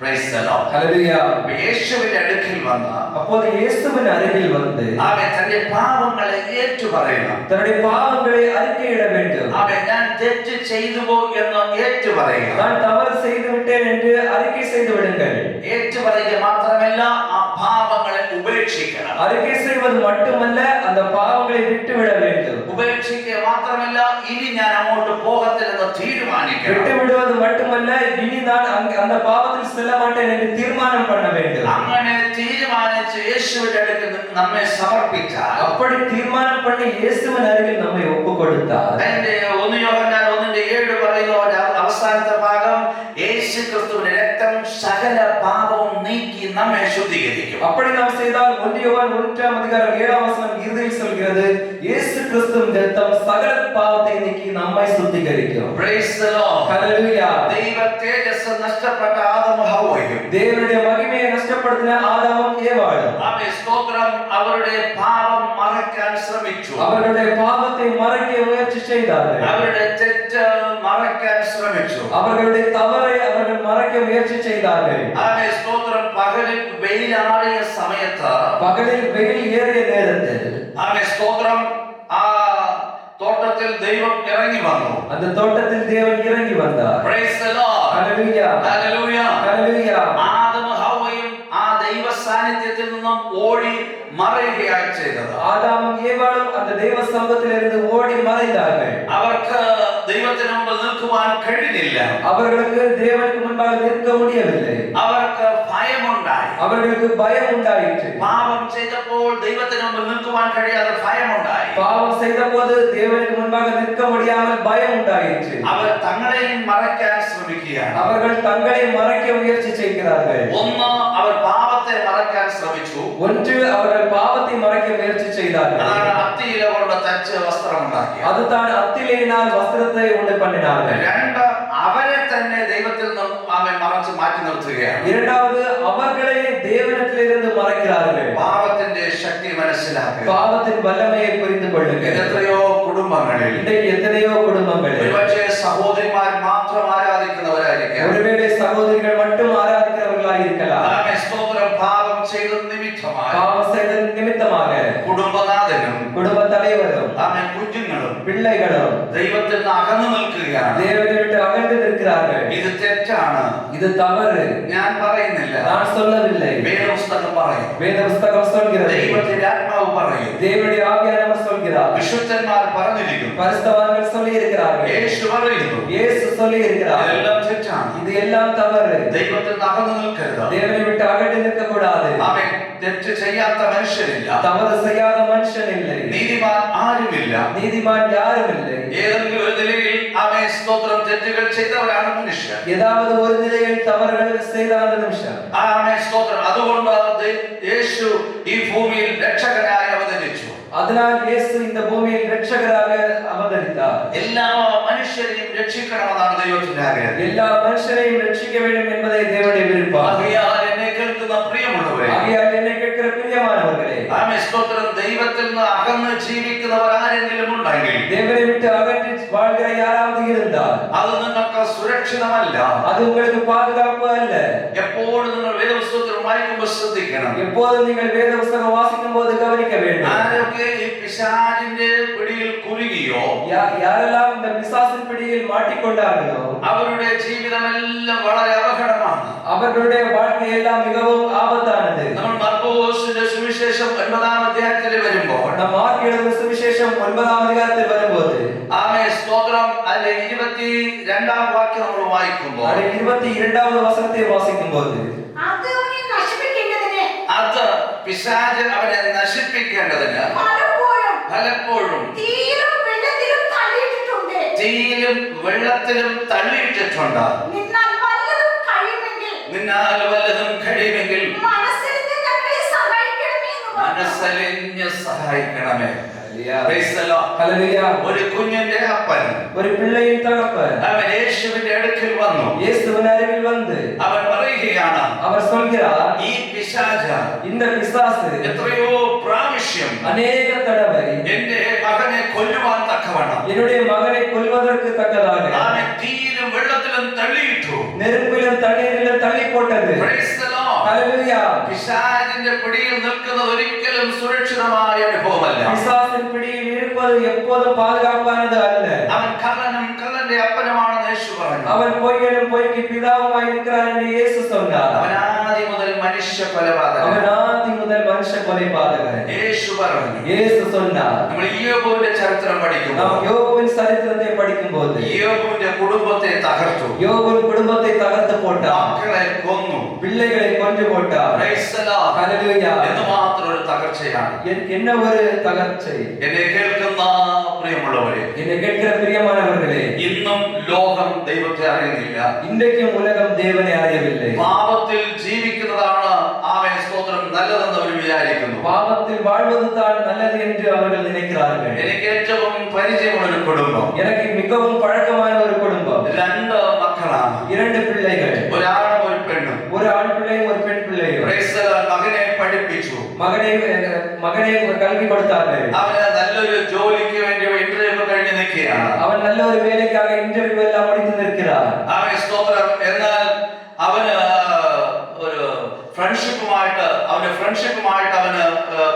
Praise the Lord. ஹல்லேலூயா. യേശുവിന്റെ അടുക്കൽ വന്ന அப்போது இயேசுவின் அருகில் வந்து അവൻ തന്റെ പാപങ്ങളെ ഏറ്റുപറയണം. தன்னுடைய பாவங்களை அறிக்கையிட வேண்டும். അവൻ ഞാൻ തെറ്റ് ചെയ്തുവോ എന്ന് ഏറ്റുപറയുക. நான் தவறு செய்து விட்டேன் என்று அறிக்கை செய்து விடுங்கள். ഏറ്റുപറയുക മാത്രമല്ല ആ പാപങ്ങളെ ഉപേക്ഷിക്കണം. அறிக்கை செய்வது மட்டுமல்ல அந்த பாவங்களை விட்டுவிட வேண்டும். ഉപേക്ഷിക്കുക മാത്രമല്ല ഇനി ഞാൻ അങ്ങോട്ട് പോകത്തില്ലെന്ന് തീരുമാനിക്കണം. விட்டு விடுவது மட்டுமல்ல இனி நான் அந்த பாவத்தில் செல்ல மாட்டேன் என்று தீர்மானம் பண்ண வேண்டும். അങ്ങനെ തീരുമാനിച്ച് യേശുവിന്റെ അടുക്കൽ നമ്മെ സമർപ്പിച്ചാൽ அப்படி தீர்மானம் பண்ணி இயேசுவின் அருகில் நம்மை ஒப்பு கொடுத்தால் അതിന്റെ 1 യോഹന്നാൻ 1:7 പറയുന്ന അവസാനത്തെ ഭാഗം യേശു ക്രിസ്തുവിന്റെ രക്തം സകല പാപവും നീക്കി നമ്മെ ശുദ്ധീകരിക്കും. அப்படி நாம் செய்தால் 1 யோவான் 1-ாம் அதிகாரம் 7-ம் வசனம் இறுதியில் சொல்கிறது இயேசு கிறிஸ்துவின் இரத்தம் சகல பாவத்தை நீக்கி நம்மை சுத்திகரிக்கும். Praise the Lord. ஹல்லேலூயா. ദൈവ തേജസ് നഷ്ടപ്പെട്ട ആദമും ഹവ്വയും தேவனுடைய மகிமையை நஷ்டப்படுத்தின ஆதாமும் ஏவாளும் ആമേൻ സ്തോത്രം അവരുടെ പാപം മറയ്ക്കാൻ ശ്രമിച്ചു. அவர்களுடைய பாவத்தை மறைக்க முயற்சி செய்தார்கள். അവരുടെ തെറ്റ് മറയ്ക്കാൻ ശ്രമിച്ചു. அவர்களுடைய தவறை அவர்கள் மறைக்க முயற்சி செய்தார்கள். ആമേൻ സ്തോത്രം പകലിൽ വെയിലാറിയ സമയത്ത് பகலில் வெயில் ஏறிய நேரத்தில் ആമേൻ സ്തോത്രം ആ തോട്ടത്തിൽ ദൈവം ഇറങ്ങി വന്നു. அந்த தோட்டத்தில் தேவன் இறங்கி வந்தார். Praise the Lord. Hallelujah. Hallelujah. ஹல்லேலூயா. ആദമും ഹവ്വയും ആ ദൈവ സാന്നിധ്യത്തിൽ നിന്നും ഓടി മറയുകയാണ് ചെയ്തത്. ஆதாமும் ஏவாளும் அந்த தேவ சமூகத்திலிருந்து ஓடி மறைந்தார்கள். അവർക്ക് ദൈവത്തിന് മുമ്പിൽ നിൽക്കുവാൻ കഴിഞ്ഞില്ല. அவர்களுக்கு தேவனுக்கு முன்பாக நிற்க முடியவில்லை. അവർക്ക് ഭയമുണ്ടായി. அவர்களுக்கு பயம் உண்டாயிற்று. പാപം ചെയ്തപ്പോൾ ദൈവത്തിന് മുമ്പിൽ നിൽക്കുവാൻ കഴിയാതെ ഭയമുണ്ടായി. பாவம் செய்தபோது தேவனுக்கு முன்பாக நிற்க முடியாமல் பயம் உண்டாயிற்று. അവർ തങ്ങളെയും മറയ്ക്കാൻ ശ്രമിക്കുകയാണ്. அவர்கள் தங்களை மறைக்க முயற்சி செய்கிறார்கள். ഒന്ന് അവർ പാപത്തെ മറയ്ക്കാൻ ശ്രമിച്ചു. ஒன்று அவர்கள் பாவத்தை மறைக்க முயற்சி செய்தார்கள். അതാണ് അത്തിയില കൊണ്ട് തച്ച് വസ്ത്രമുണ്ടാക്കിയത്. அதுதான் அத்திலேயினால் வஸ்திரத்தை உண்டு பண்ணினார்கள். രണ്ട് അവരെ തന്നെ ദൈവത്തിൽ നിന്നും ആമേൻ മറച്ച് മാറ്റി നിർത്തുകയാണ്. இரண்டாவது அவர்களை தேவனிடத்திலிருந்து மறைக்கிறார்கள். പാപത്തിന്റെ ശക്തി മനസ്സിലാക്കുക. பாவத்தின் வல்லமையை புரிந்து கொள்ளுங்கள். എത്രയോ കുടുംബങ്ങളിൽ இன்றைக்கு எத்தனையோ குடும்பங்களில் ഒരുപക്ഷേ സഹോദരിമാർ മാത്രം ആരാധിക്കുന്നവരായിരിക്കാം. ஒருவேளை சகோதரிகள் மட்டும் ஆராதிக்கிறவர்களாய் இருக்கலாம். ആമേൻ സ്തോത്രം പാപം ചെയ്ത നിമിത്തമായി பாவம் செய்த நிமித்தமாக കുടുംബനാഥനും குடும்ப தலைவரும் ആമേൻ കുഞ്ഞുങ്ങളും பிள்ளைகளும் ദൈവത്തിൽ നിന്ന് അകന്നു നിൽക്കുകയാണ്. தேவனை விட்டு அகன்று நிற்கிறார்கள். ഇത് തെറ്റാണ്. இது தவறு. ഞാൻ പറയുന്നില്ല, நான் சொல்லவில்லை. വേദപുസ്തകം പറയും. வேத புஸ்தகம் சொல்கிறது. ദൈവത്തിന്റെ ആത്മാവ് പറയും. தேவனுடைய ஆவியானவர் சொல்கிறார். വിശുദ്ധന്മാർ പറഞ്ഞിരിക്കുന്നു. பரிசுத்தவான்கள் சொல்லி இருக்கிறார்கள். യേശു പറയുന്നു. இயேசு சொல்லி இருக்கிறார். ഇതെല്ലാം തെറ്റാണ്. இது எல்லாம் தவறு. ദൈവത്തിൽ നിന്ന് അകന്നു നിൽക്കരുത്. தேவனை விட்டு அகன்று நிற்க கூடாது. ആമേൻ. തെറ്റ് ചെയ്യാത്ത മനുഷ്യരില്ല. தவறு செய்யாத மனுஷன் இல்லை. നീതിമാൻ ആരുമില്ല. நீதிமான் யாரும் இல்லை. ഏതെങ്കിലും ഒരു നിലയിൽ ആമേൻ സ്തോത്രം തെറ്റുകൾ ചെയ്തവരാണ് മനുഷ്യർ. ஏதாவது ஒரு நிலையில் தவறுகள் செய்த அந்த நிமிஷம் ആമേൻ സ്തോത്രം. അതുകൊണ്ട് യേശു ഈ ഭൂമിയിൽ രക്ഷകനായി അവതരിച്ചു. அதனால் இயேசு இந்த பூமியில் இரட்சகராக அவதரித்தார். എല്ലാ മനുഷ്യരെയും രക്ഷിക്കണമെന്നാണ് ദൈവത്തിന്റെ ആഗ്രഹം. எல்லா மனுஷரையும் ரட்சிக்க வேண்டும் என்பதை தேவனுடைய விருப்பம். ആകയാൽ എന്നെ കേൾക്കുന്ന പ്രിയമുള്ളവരെ, ஆகையால் என்னை கேட்கிற பிரியமானவர்களே, ആമേൻ സ്തോത്രം. ദൈവത്തെ ദൈവത്തിൽ നിന്ന് അകന്ന് ജീവിക്കുന്നവർ ആരെങ്കിലും ഉണ്ടെങ്കിൽ தேவனை விட்டு அகற்றி வாழ்கிற யாராவது இருந்தால் അത് നിങ്ങൾക്ക് സുരക്ഷിതമല്ല. அது உங்களுக்கு பாதுகாப்பு அல்ல. എപ്പോഴും നിങ്ങൾ വേദപുസ്തകത്തിൽ വായിക്കുമ്പോൾ ശ്രദ്ധിക്കണം. எப்போதும் நீங்கள் வேத புத்தகம் வாசிக்கும் போது கவனிக்க வேண்டும். ആരൊക്കെ ഈ പിശാചിന്റെ പിടിയിൽ കുരുങ്ങിയോ யாரெல்லாம் இந்த பிசாசின் பிடியில் மாட்டிக்கொண்டார்களோ അവരുടെ ജീവിതമെല്ലാം വളരെ അപകടമാണ്. அவர்களுடைய வாழ்க்கை எல்லாம் மிகவும் ஆபத்தானது. നമ്മൾ മർക്കോസിന്റെ സുവിശേഷം 9-ാം അധ്യായത്തിൽ വരുമ്പോൾ நம் மார்க் எழுதின சுவிசேஷம் 9-ஆம் அதிகாரத்தில் வரும்போது ആമേൻ സ്തോത്രം അതിലെ 22-ാം വാക്യം നമ്മൾ വായിക്കുമ്പോൾ அதில் 22வது வசனத்தை வாசிக்கும்போது അത് അവനെ നശിപ്പിക്കേണ്ടതിന് അത് പിശാച് അവനെ നശിപ്പിക്കേണ്ടതിന് പലപ്പോഴും തീയിലും വെള്ളത്തിലും തള്ളിയിട്ടിട്ടുണ്ട്. തീയിലും വെള്ളത്തിലും തള്ളിയിട്ടിട്ടുണ്ട്. നിന്നാൽ വല്ലതും കഴിയുമെങ്കിൽ മനസ്സലിഞ്ഞ് ഞങ്ങളെ സഹായിക്കണമേ എന്ന് പറഞ്ഞു. മനസ്സലിഞ്ഞ് സഹായിക്കണമേ. Praise the Lord. ഹല്ലേലൂയ. ഒരു കുഞ്ഞിന്റെ അപ്പൻ ഒരു പിള്ളயின் തകപ്പൻ അവൻ യേശുവിന്റെ അടുക്കൽ വന്നു. இயேசுவின் அருகில் வந்து അവൻ പറയുകയാണ്, அவர் சொல்கிறார், ഈ പിശാച இந்த பிசாசு എത്രയോ പ്രാവശ്യം அநேக தடவை എന്റെ മകനെ കൊല്ലുവാൻ തക്കവണ്ണം என்னுடைய மகனை கொல்வதற்கு தக்கதாக അവനെ തീയിലും വെള്ളത്തിലും തള്ളിയിട്ടു. நெருப்பிலும் தண்ணீரிலும் தள்ளி போட்டது. Praise the Lord. ഹല്ലേലൂയ. പിശാചിന്റെ പിടിയിൽ നിൽക്കുന്നത് ഒരിക്കലും സുരക്ഷിതമായ അനുഭവമല്ല. பிசாசின் பிடியில் இருப்பது எப்போதும் பாதுகாப்பானது அல்ல. അവൻ കള്ളന്റെ അപ്പനുമാണെന്ന് യേശു പറഞ്ഞു. அவன் பொய்யனும் பொய்க்கு பிதாவுமாய் இருக்கிறார் என்று இயேசு சொன்னார். അവൻ ആദി മുതൽ മനുഷ്യ കൊലപാതകൻ. அவன் ஆதி முதல் மனுஷ கொலைபாதகன். യേശു പറഞ്ഞു. இயேசு சொன்னார். നമ്മൾ യോബുവിന്റെ ചരിത്രം പഠിക്കുമ്പോൾ நாம் யோபுவின் சரித்திரத்தை படிக்கும்போது യോബുവിന്റെ കുടുംബത്തെ തകർത്തു. யோபுவின் குடும்பத்தை தகர்த்து போட்டார். മക്കളെ കൊന്നു. பிள்ளைகளை கொன்று போட்டார். Praise the Lord. ഹല്ലേലൂയ. എന്തുമാത്രം ഒരു തകർച്ചയാണ്. என்ன ஒரு தகர்ச்சை. എന്നെ കേൾക്കുന്ന പ്രിയമുള്ളവരെ, என்னை கேட்கிற பிரியமானவர்களே, ഇന്നും ലോകം ദൈവത്തെ അറിയുന്നില്ല. இன்றைக்கும் உலகம் தேவனை அறியவில்லை. പാപത്തിൽ ജീവിക്കുന്നതാണ് ആമേൻ സ്തോത്രം നല്ലതെന്ന് അവർ വിചാരിക്കുന്നു. பாவத்தில் வாழ்வது தான் நல்லது என்று அவர்கள் நினைக்கிறார்கள். എനിക്ക് ഏറ്റവും പരിചയമുള്ള ഒരു കുടുംബം, எனக்கு மிகவும் பழக்கமான ஒரு குடும்பம். 2 മക്കളാണ്, 2 பிள்ளைகள், ഒരാണും ഒരു പെണ്ണും. ஒரு ஆண் பிள்ளையும் ஒரு பெண் பிள்ளையும். Praise the Lord. മകനെ പഠിപ്പിച്ചു. மகனை கல்வி கொடுத்தார்கள். അവന് നല്ലൊരു ജോലിക്ക് വേണ്ടി ഇന്റർവ്യൂ കഴിഞ്ഞ് നിൽക്കുകയാണ്. அவன் நல்ல ஒரு வேலைக்காக இன்டர்வியூ எல்லாம் முடித்து நிற்கிறார். ആമേൻ സ്തോത്രം. എന്നാൽ അവന് ഒരു ഫ്രണ്ട്ഷിപ്പുമായിട്ട് അവന്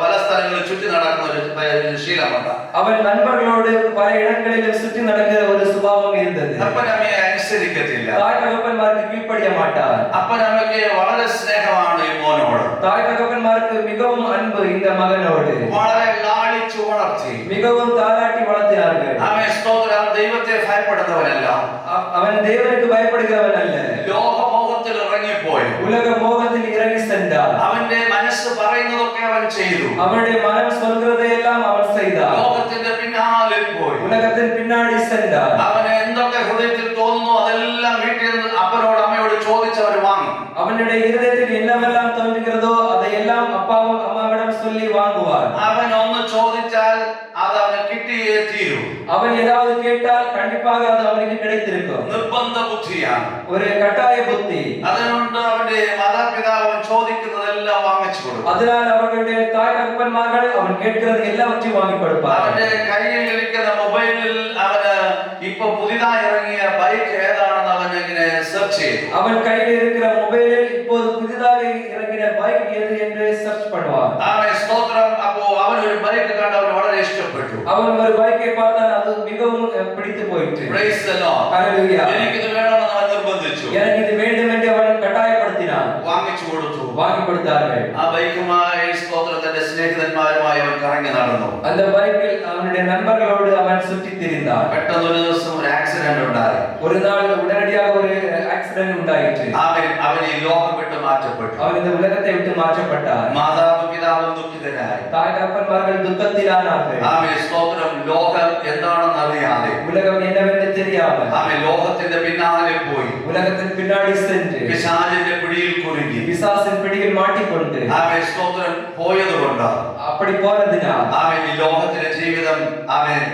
പല സ്ഥലങ്ങളിൽ ചുറ്റി നടക്കുന്ന ഒരു ശീലമുണ്ട്. அவன் நண்பர்களோடு பல இடங்களிலும் சுற்றி நடக்கிற ஒரு சுபாவம் இருந்தது. അപ്പനമ്മയെ അനുസരിക്കത്തില്ല. தாய் தகப்பன்மாருக்கு கீழ்ப்படிய மாட்டார். അപ്പനമ്മയ്ക്ക് വളരെ സ്നേഹമാണ് ഈ മോനോട്. தாய் தகப்பன்மாருக்கு மிகவும் அன்பு இந்த மகனோடு. വളരെ ലാളിച്ചു വളർത്തി, மிகவும் தாலாட்டி வளர்த்தினார்கள். ആമേൻ സ്തോത്രം. ദൈവത്തെ ഭയപ്പെടുന്നവനല്ല, அவன் தேவனுக்கு பயப்படுகிறவன் அல்ல. ലോകമോഹത്തിൽ ഇറങ്ങിപ്പോയി. உலக மோகத்தில் இறங்கி சென்றான். അവന്റെ മനസ്സ് പറയുന്നതൊക്കെ അവൻ ചെയ്തു. அவனுடைய மனம் சொல்கிறதையெல்லாம் அவன் செய்தான். ലോകത്തിന്റെ പിന്നാലെ പോയി. உலகத்தின் பின்னாடி சென்றான். അവന് എന്തൊക്കെ ഹൃദയത്തിൽ തോന്നുന്നു അതെല്ലാം വീട്ടിൽ നിന്ന് അപ്പനോട് അമ്മയോട് ചോദിച്ചവർ വാങ്ങും. அவனுடைய இருதயத்தில் என்னவெல்லாம் தோன்றுகிறதோ அதையெல்லாம் அப்பாவும் அம்மாவிடம் சொல்லி வாங்குவான். അവൻ ഒന്ന് ചോദിച്ചാൽ അത് അവന് കിട്ടിയേ തീരൂ. அவன் ஏதாவது கேட்டால் கண்டிப்பாக அது அவனுக்கு கிடைத்திருக்கும். നിർബന്ധ ബുദ്ധിയാണ്, ஒரு കട്ടായ புத்தி. അതുകൊണ്ട് അവന്റെ മാതാപിതാവ് ചോദിക്കുന്നതെല്ലാം വാങ്ങിച്ചു കൊടുക്കും. அதனால் அவர்களுடைய தாய் தகப்பன்மார்கள் அவன் கேட்கிறது எல்லாவற்றையும் வாங்கி கொடுப்பார். അവന്റെ കയ്യിൽ ഇരിക്കുന്ന മൊബൈലിൽ അവന് ഇപ്പൊ പുതിയതായി ഇറങ്ങിയ ബൈക്ക് ഏതാണെന്ന് അവൻ ഇങ്ങനെ സെർച്ച് ചെയ്തു. அவன் கையில் இருக்கிற மொபைலில் இப்போது புதிதாக இறங்கின பைக் எது என்று சர்ச் பண்ணுவான். ആമേൻ സ്തോത്രം. അപ്പോ അവൻ ഒരു ബൈക്ക് കണ്ട് അവന് വളരെ ഇഷ്ടപ്പെട്ടു. அவன் ஒரு பைக்கை பார்த்தான், அது மிகவும் பிடித்து போயிற்று. Praise the Lord. ஹல்லேலூயா. എനിക്കിത് വേണമെന്ന് അവൻ നിർബന്ധിച്ചു. எனக்கு இது வேண்டும் என்று அவன் കട്ടായപ്പെടുത്തിனான். വാങ്ങിച്ചു കൊടുത്തു. வாங்கி கொடுத்தார்கள். ആ ബൈക്കുമായി സ്തോത്രം തന്റെ സ്നേഹിതന്മാരുമായി അവൻ കറങ്ങി നടന്നു. அந்த பைக்கில் அவனுடைய நண்பர்களோடு அவன் சுற்றி திரிந்தான். പെട്ടെന്ന് ഒരു ദിവസം ഒരു ആക്സിഡന്റ് ഉണ്ടായി. ஒரு நாள் உடனடியாக ஒரு ஆக்சிடென்ட் உண்டாயிற்று. അവൻ ഈ ലോകം വിട്ട് മാറ്റപ്പെട്ടു. அவன் இந்த உலகத்தை விட்டு மாற்றப்பட்டார். മാതാവും പിതാവും ദുഃഖിതരായി. தாய் தகப்பன்மார்கள் துக்கத்திலானார்கள். ആമേൻ സ്തോത്രം. ലോകം എന്താണെന്ന് അറിയാതെ, உலகம் என்னவென்று தெரியாமல் ആമേൻ ലോകത്തിന്റെ പിന്നാലെ പോയി உலகத்தின் பின்னாடி சென்று പിശാചിന്റെ പിടിയിൽ കുരുങ്ങി. பிசாசின் பிடியில் மாட்டிக்கொண்டு ആമേൻ സ്തോത്രം പോയതുകൊണ്ട് அப்படி போனதினால் ആമേൻ ഈ ലോകത്തിലെ ജീവിതം ആമേൻ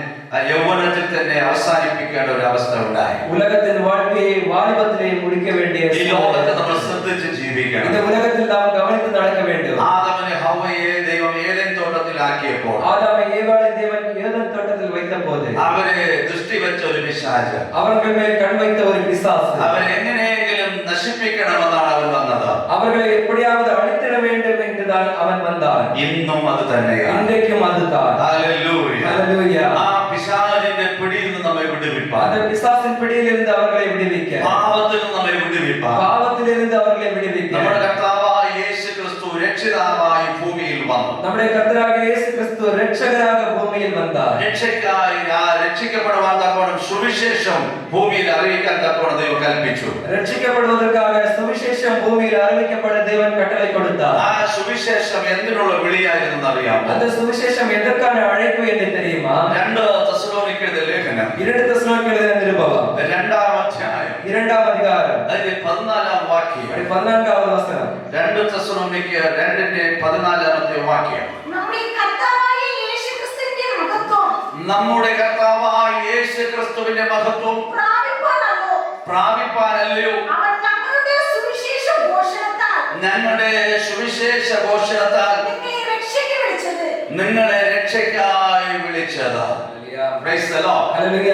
യൗവനത്തിൽ തന്നെ അവസാനിപ്പിക്കേണ്ട ഒരു അവസ്ഥ ഉണ്ടായി. உலகத்தின் வாழ்க்கையை வாலிபத்திலே முடிக்க வேண்டிய ഈ ലോകത്തെ നമ്മൾ ശ്രദ്ധിച്ച് ജീവിക്കണം. இந்த உலகத்தில் நாம் கவனித்து நடக்க வேண்டும். ആദമിനെ ഹവ്വയെ ദൈവം ഏദൻ തോട്ടത്തിൽ തോട്ടത്തിലാക്കിയപ്പോൾ ஆதாமை ஏவாளை தேவன் ஏதேன் தோட்டத்தில் வைத்தபோது അവരെ ദൃഷ്ടി വെച്ച ഒരു പിശാച് அவர்கள் மேல் கண் வைத்த ஒரு பிசாசு അവരെങ്ങനെയെങ്കിലും നശിപ്പിക്കണമെന്നാണ് അവൻ വന്നത്. அவர்களை எப்படியாவது அழித்திட வேண்டும் என்றுதான் அவன் வந்தான். ഇന്നും അത് തന്നെയാണ്. இன்றைக்கும் அதுதான். ഹല്ലേലൂയ. ஹல்லேலூயா. ആ പിശാചിന്റെ പിടിയിൽ നിന്ന് നമ്മെ വിടുവിപ്പാൻ, அந்த பிசாசின் பிடியிலிருந்து அவர்களை விடுவிக்க, പാപത്തിൽ നിന്ന് നമ്മെ വിടുവിപ്പാൻ பாவத்திலிருந்து அவர்களை விடுவிக்க നമ്മുടെ കർത്താവായ യേശു ക്രിസ്തു രക്ഷിതാവായി ഭൂമിയിൽ വന്നു. நம்முடைய கர்த்தராகிய இயேசு கிறிஸ்து இரட்சகராக பூமியில் வந்தார். രക്ഷയ്ക്കായി രക്ഷിക്കപ്പെടുവാൻ തക്കവണ്ണം സുവിശേഷം ഭൂമിയിൽ അറിയിക്കാൻ തക്കവണ്ണം ദൈവം കൽപ്പിച്ചു. ரட்சிக்கப்படுவதற்காக சுவிசேஷம் பூமியில் அறிவிக்கப்பட தேவன் கட்டளை கொடுத்தார். ആ സുവിശേഷം എന്തിനുള്ള വിളിയായിരുന്നു അറിയാമോ? அந்த சுவிசேஷம் எதற்கான அழைப்பு என்று தெரியுமா? 2 തെസ്സലോനിക്കയുടെ ലേഖനം 2 തെസ്സലോനിക്കയുടെ நிருபம் 2-ാം അധ്യായം 2-ാം அதிகாரம் അതിന്റെ 14-ാം വാക്യം. 14-ാவது വചനം. 2 തെസ്സലോനിക്ക 2-ന്റെ 14-ാമത്തെ വാക്യം. നമ്മുടെ കർത്താവായ യേശുക്രിസ്തുവിന്റെ മഹത്വം നമ്മുടെ കർത്താവായ യേശു ക്രിസ്തുവിന്റെ മഹത്വം പ്രാപിപ്പാനല്ലയോ അവൻ ഞങ്ങളുടെ സുവിശേഷ ഘോഷണത്താൽ ഞങ്ങളുടെ സുവിശേഷ ഘോഷണത്താൽ നിങ്ങളെ രക്ഷയ്ക്കായി വിളിച്ചത്. Praise the Lord. ഹല്ലേലൂയ.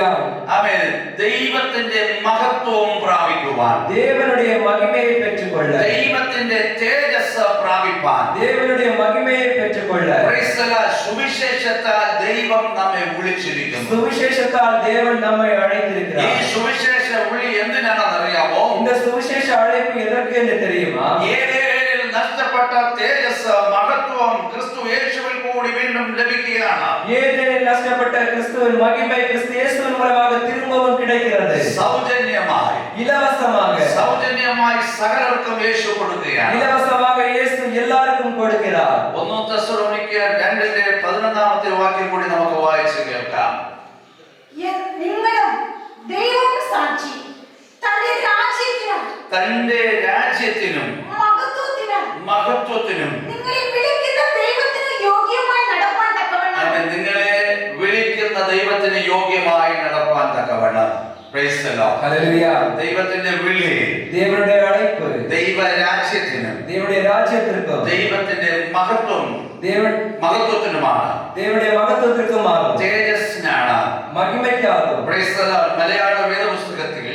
ആമേൻ. ദൈവത്തിന്റെ മഹത്വം പ്രാപിക്കുവാൻ, தேவனுடைய மகிமையை பெற்றுக்கொள்ள, ദൈവത്തിന്റെ തേജസ് പ്രാപിപ്പാൻ, தேவனுடைய மகிமையை பெற்றுக்கொள்ள, Praise the Lord. സുവിശേഷത്താൽ ദൈവം നമ്മെ വിളിച്ചിരിക്കുന്നു. சுவிசேஷத்தால் தேவன் நம்மை ഈ அழைத்திருக்கிறார். സുവിശേഷ വിളി എന്തിനാണെന്ന് അറിയാമോ? இந்த சுவிசேஷ அழைப்பு எதற்கு என்று தெரியுமா? ഏതേനിൽ നഷ്ടപ്പെട്ട തേജസ് മഹത്വം ക്രിസ്തു യേശുവിൽ കൂടി വീണ്ടും ലഭിക്കുകയാണ്. ஏதேனில் நஷ்டப்பட்ட கிறிஸ்துவின் மகிமை கிறிஸ்து இயேசுவின் மூலமாக திரும்பவும் கிடைக்கிறது. സൗജന്യമായി இலவசமாக സകലർക്കും യേശു കൊടുക്കുകയാണ്. இலவசமாக இயேசு எல்லாருக்கும் கொடுக்கிறார். 1 തെസ്സലോനിക്ക 2-ന്റെ 11-ാമത്തെ വാക്യം കൂടി നമുക്ക് വായിച്ച് കേൾക്കാം. നിങ്ങളും ദൈവം സാക്ഷി തന്റെ രാജ്യത്തിനും മഹത്വത്തിനും നിങ്ങളെ വിളിക്കുന്ന ദൈവത്തിന് യോഗ്യമായി നടപ്പാൻ തക്കവണ്ണം ദൈവത്തിന് യോഗ്യമായി നടപ്പാൻ തക്കവണ്ണം. Praise the Lord. ഹല്ലേലൂയ. ദൈവത്തിന്റെ വിളി, தேவனுடைய அழைப்பு, ദൈവരാജ്യത്തിനും தேவனுடைய ராஜ்யத்திற்கும், ദൈവത്തിന്റെ മഹത്വത്തിനുമാണ്, தேவனுடைய மகத்துவத்திற்குமாகும், തേജസ്സിനാണ്, மகிமைக்காகும். Praise the Lord. മലയാള വേദപുസ്തകത്തിൽ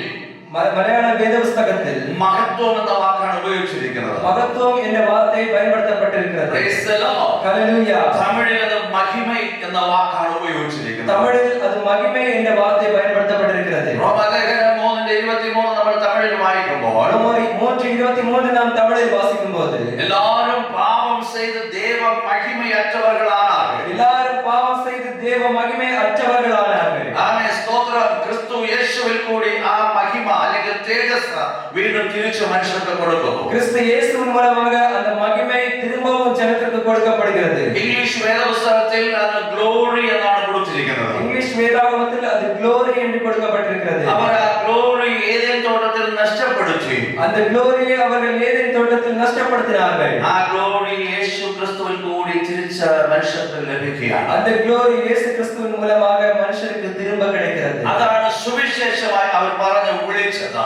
மலையாள வேத புத்தகத்தில் മഹത്വം എന്ന വാക്കാണ് ഉപയോഗിച്ചിരിക്കുന്നത്. மகத்துவம் என்ற வார்த்தை பயன்படுத்தப்பட்டிருக்கிறது. Praise the Lord. ஹல்லேலூயா. തമിഴിൽ അത് മഹിമை എന്ന വാക്കാണ് ഉപയോഗിച്ചിരിക്കുന്നത്. தமிழில் அது மகிமை என்ற வார்த்தை பயன்படுத்தப்பட்டிருக்கிறது. റോമാലേഖനം 3:23 നമ്മൾ തമിഴിൽ വായിക്കുമ്പോൾ 3:23 நாம் தமிழில் வாசிக்கும்போது எல்லாரும் பாவம் செய்து தேவ மகிமையற்றவர்களானார்கள். எல்லாரும் பாவம் செய்து தேவ மகிமை அற்றவர்களானார்கள். ആമേൻ. സ്തോത്രം. ക്രിസ്തു യേശുവിൽ കൂടി ആ മഹിമ അല്ലെങ്കിൽ തേജസ് വീണ്ടും തിരിച്ചു മനുഷ്യർക്ക് കൊടുക്കുന്നു. கிறிஸ்து இயேசுவின் மூலமாக அந்த மகிமை திரும்பவும் ஜனத்திற்கு கொடுக்கப்படுகிறது. ഇംഗ്ലീഷ് വേദപുസ്തകത്തിൽ അത് ഗ്ലോറി എന്നാണ് കൊടുത്തിരിക്കുന്നത്. இங்கிலீஷ் வேதாகமத்தில் அது glory என்று கொடுக்கப்பட்டிருக்கிறது. അവർ ആ ഗ്ലോറി ഏദൻ തോട്ടത്തിൽ നഷ്ടപ്പെടുത്തി. அந்த glory-யை அவர்கள் ஏதேன் தோட்டத்தில் நஷ்டப்படுத்தினார்கள். ആ ഗ്ലോറി യേശു ക്രിസ്തുവിൽ കൂടി തിരിച്ച് മനുഷ്യർക്ക് ലഭിക്കുകയാണ്. அந்த glory இயேசு கிறிஸ்துவின் மூலமாக மனுஷருக்கு திரும்ப கிடைக்கிறது. അതാണ് സുവിശേഷമായി അവർ പറഞ്ഞു വിളിച്ചത്.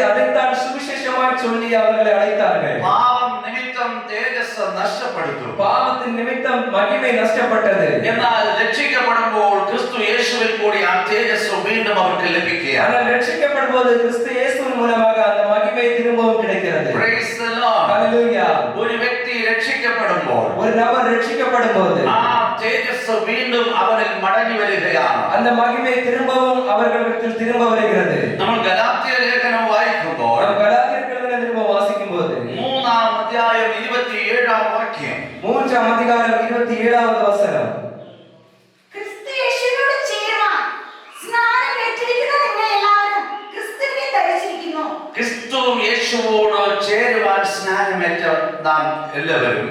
அதைத்தான் சுவிசேஷமாய் சொல்லி அவர்களை அழைத்தார்கள். പാപം നിമിത്തം തേജസ് നഷ്ടപ്പെടുത്തു. பாவத்தின் நிமித்தம் மகிமை நஷ்டப்பட்டது. എന്നാൽ രക്ഷിക്കപ്പെടുമ്പോൾ ക്രിസ്തു യേശുവിൽ കൂടി ആ തേജസ് വീണ്ടും അവർക്ക് ലഭിക്കുകയാണ്. ஆனால் രക്ഷിக்கப்படும்போது கிறிஸ்து இயேசுவின் மூலமாக அந்த மகிமை திரும்பவும் கிடைக்கிறது. Praise the Lord. ஹல்லேலூயா. ഒരു വ്യക്തി രക്ഷിക്കപ്പെടുമ്പോൾ ஒரு நபர் രക്ഷിக்கப்படும்போது ആ തേജസ് വീണ്ടും അവരിൽ മടങ്ങി വരികയാണ്. அந்த மகிமை திரும்பவும் அவர்களிடத்தில் திரும்ப வருகிறது. നമ്മൾ ഗലാത്യ ലേഖനം വായിക്കുമ്പോൾ நாம் கலாத்தியர் எழுதின நிருபம் வாசிக்கும்போது 3-ാം അധ്യായം 27-ാം വാക്യം 3-ാம் அதிகாரம் 27-வது வசனம். ക്രിസ്തു യേശുവിനോട് ചേരുവാൻ സ്നാനം ഏറ്റിരിക്കുന്ന നിങ്ങൾ എല്ലാവരും ക്രിസ്തുവിനെ ധരിച്ചിരിക്കുന്നു. ക്രിസ്തു യേശുവോട് ചേരുവാൻ സ്നാനമേറ്റ നാം എല്ലാവരും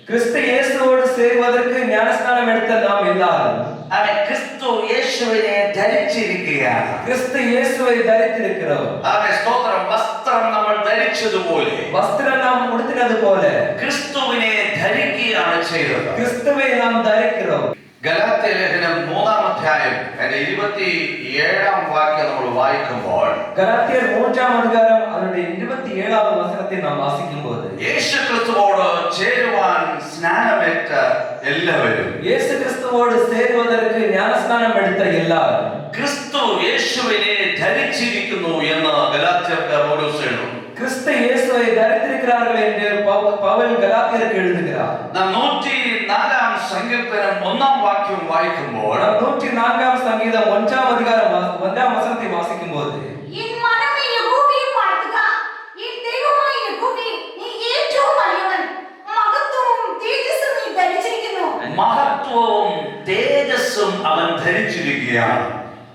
கிறிஸ்து இயேசுவோடு சேருவதற்கு ஞானஸ்நானம் எடுத்த நாம் எல்லாரும் അവൻ ക്രിസ്തു യേശുവിനെ ധരിച്ചിരിക്കുകയാണ്. கிறிஸ்து இயேசுவை தரித்திருக்கிறோம். അവൻ സ്തോത്രം. വസ്ത്രം നമ്മൾ ധരിച്ചതുപോലെ வஸ்திரம் நாம் உடுத்தினது போல ക്രിസ്തുവിനെ ധരിക്കുകയാണ് ചെയ്തത്. கிறிஸ்துவை நாம் தரிக்கிறோம். ഗലാത്യ ലേഖനം 3-ാം അധ്യായം അതിന്റെ 27-ാം വാക്യം നമ്മൾ വായിക്കുമ്പോൾ ഗലാത്യർ 3-ാം അധികാരം അതിന്റെ 27-ാം വചനത്തെ നാം വാസിക്കുമ്പോൾ യേശു ക്രിസ്തുവോട് ചേരുവാൻ സ്നാനമേറ്റ എല്ലാവരും, യേശു ക്രിസ്തുവോട് ചേരുവதற்கு ജ്ഞാനസ്നാനം എടുത്ത എല്ലാവരും ക്രിസ്തു യേശുവിനെ ധരിച്ചിരിക്കുന്നു എന്ന് ഗലാത്യർക്ക് പൗലോസ് എഴുതുന്നു. கிறிஸ்து இயேசுவை தரித்திருக்கிறார்கள் என்று பவுல் கலாத்தியருக்கு எழுதுகிறார். നാം 104-ാം സങ്കീർത്തനം 1-ാം വാക്യം വായിക്കുമ്പോൾ 104-ാം സംഗീതം 1-ാം അധികാരം 1-ാം വചനത്തെ വാസിക്കുമ്പോൾ என் மனமே யெகோவாவை வாழ்த்துக, என் தெய்வமாய் யெகோവേ, നീ ഏറ്റവും വലിയവൻ, മഹത്വവും തേജസ്സും നീ ധരിച്ചിരിക്കുന്നു. മഹത്വവും തേജസ്സും അവൻ ധരിച്ചിരിക്കുകയാണ്.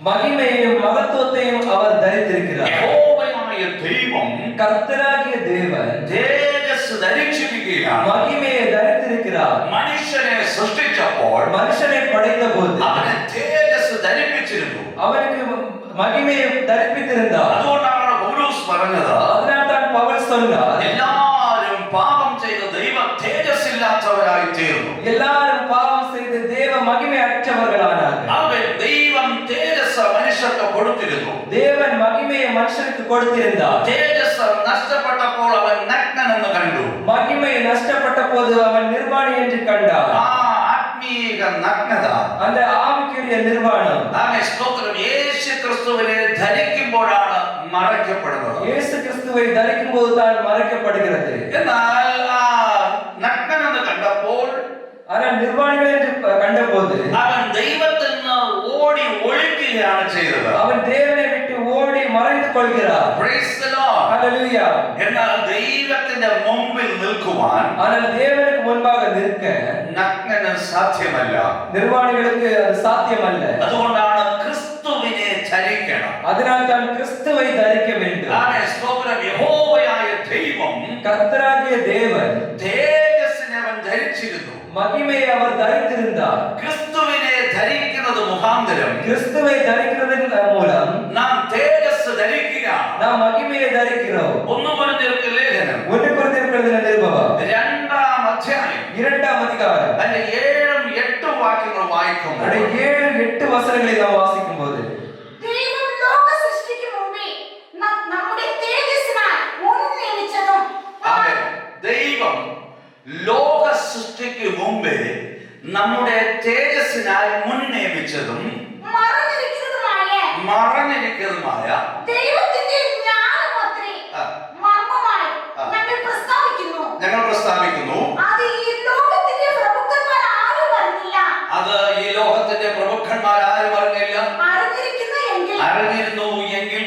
മഹിമയും മഹത്വത്തെയും അവർ ധരിച്ചിരിக்கிறார். യഹോവയായ ദൈവം, കർത്താവായ ദേവൻ തേജസ് ധരിച്ചിരിക്കുകയാണ്. മഹിമയെ ധരിച്ചിരിக்கிறார். മനുഷ്യനെ സൃഷ്ടിച്ചപ്പോൾ മനുഷ്യനെ പടയ്തപ്പോൾ അവനെ തേജസ് ധരിപ്പിച്ചിരുന്നു. അവർക്ക് മഹിമയെ ധരിപ്പിച്ചിരുந்தார். അതുകൊണ്ടാണ് പൗലോസ് പറഞ്ഞത്, അതിനാൽ പൗൽ சொன்னார், എല്ലാവരും പാപം ചെയ്ത് ദൈവ തേജസ് ഇല്ലാത്തവരായി തീർന്നു. എല്ലാവരും പാപം ചെയ്ത് ദൈവ മഹിമ അറ്റവர்களானார்கள். അവൻ ദൈവം തേജസ് മനുഷ്യർക്ക് കൊടുത്തിരുന്നു. ദേവൻ മഹിമയെ മനുഷ്യർക്ക് കൊടുത്തിരുந்தார். തേജസ് നഷ്ടപ്പെട്ടപ്പോൾ അവൻ നഗ്നനെന്ന് കണ്ടു. മഹിമയെ നഷ്ടപ്പെട്ടപ്പോൾ അവൻ നിർവാണി എന്ന് കണ്ടാർ. ആ ആത്മീയ നഗ്നത, அந்த ആവിക്കുரிய നിർവാണം ആമേൻ സ്തോത്രം, യേശു ക്രിസ്തുവിനെ ധരിക്കുമ്പോഴാണ് മറയ്ക്കപ്പെടുന്നത്. യേശു ക്രിസ്തുവെ ധരിക്കുമ്പോൾ താൻ മറയ്ക്കപ്പെടുகிறது. എന്നാൽ ആ നഗ്നനെന്ന് കണ്ടപ്പോൾ, ஆனால் നിർവാണികളെ കണ്ടപ്പോൾ അവൻ ദൈവത്തിൽ നിന്ന് ഓടി ഒളിക്കുകയാണ് ചെയ്തത്. അവൻ ദേവനെ വിട്ട് ഓടി മറഞ്ഞു കൊള്ളുகிறார். Praise the Lord. ഹല്ലേലൂയ. എന്നാൽ ദൈവത്തിന്റെ മുമ്പിൽ നിൽക്കുവാൻ ஆனால் தேவனுக்கு முன்பாக நிற்க നഗ്നന് സാധ്യമല്ല. നിർവാണികൾക്ക് അത് സാധ്യമല്ല. അതുകൊണ്ടാണ് ക്രിസ്തുവിനെ ധരിക്കണം. അതിനാൽ താൻ ക്രിസ്തുവെ ധരിക്ക வேண்டும். ആമേൻ സ്തോത്രം. യഹോവയായ ദൈവം, കർത്താവായ ദേവൻ തേജസ്സിനെ അവൻ ധരിച്ചിരുന്നു. മഹിമയെ അവർ ധരിച്ചിരുந்தார். ക്രിസ്തുവിനെ ധരിക്കുന്നത് മുഖാന്തരം ക്രിസ്തുവെ ധരിക്കുന്നതിന് മൂലം നാം തേജസ് ധരിക്കുകയാണ്. നാം മഹിമയെ ധരിக்கிறோம். 1 കൊരിന്ത്യർക്ക് ലേഖനം 1 കൊരിന്ത്യർക്കെഴുതിയ നിരുപമം 2-ാം അധ്യായം 2-ാം അധികാരം അതിന്റെ 7-8 വാക്യങ്ങൾ വായിക്കുമ്പോൾ അവിടെ 7-8 വചനങ്ങളെ നാം വാസിക്കുമ്പോൾ ദൈവം ലോക സൃഷ്ടിക്ക് മുമ്പേ നമ്മുടെ തേജസ്സിനായി മുൻ നിയമിച്ചതും ആമേൻ. ദൈവം ലോക സൃഷ്ടിക്ക് മുമ്പേ നമ്മുടെ തേജസ്സിനായി മുൻ നിയമിച്ചതും മറഞ്ഞിരിക്കുന്നതുമായ ദൈവത്തിന്റെ ജ്ഞാനമത്രേ മർമ്മമായി ഞങ്ങൾ പ്രസ്താവിക്കുന്നു. അത് ഈ ലോകത്തിന്റെ പ്രഭുക്കന്മാർ ആരും അറിഞ്ഞില്ല. അറിഞ്ഞിരുന്നു എങ്കിൽ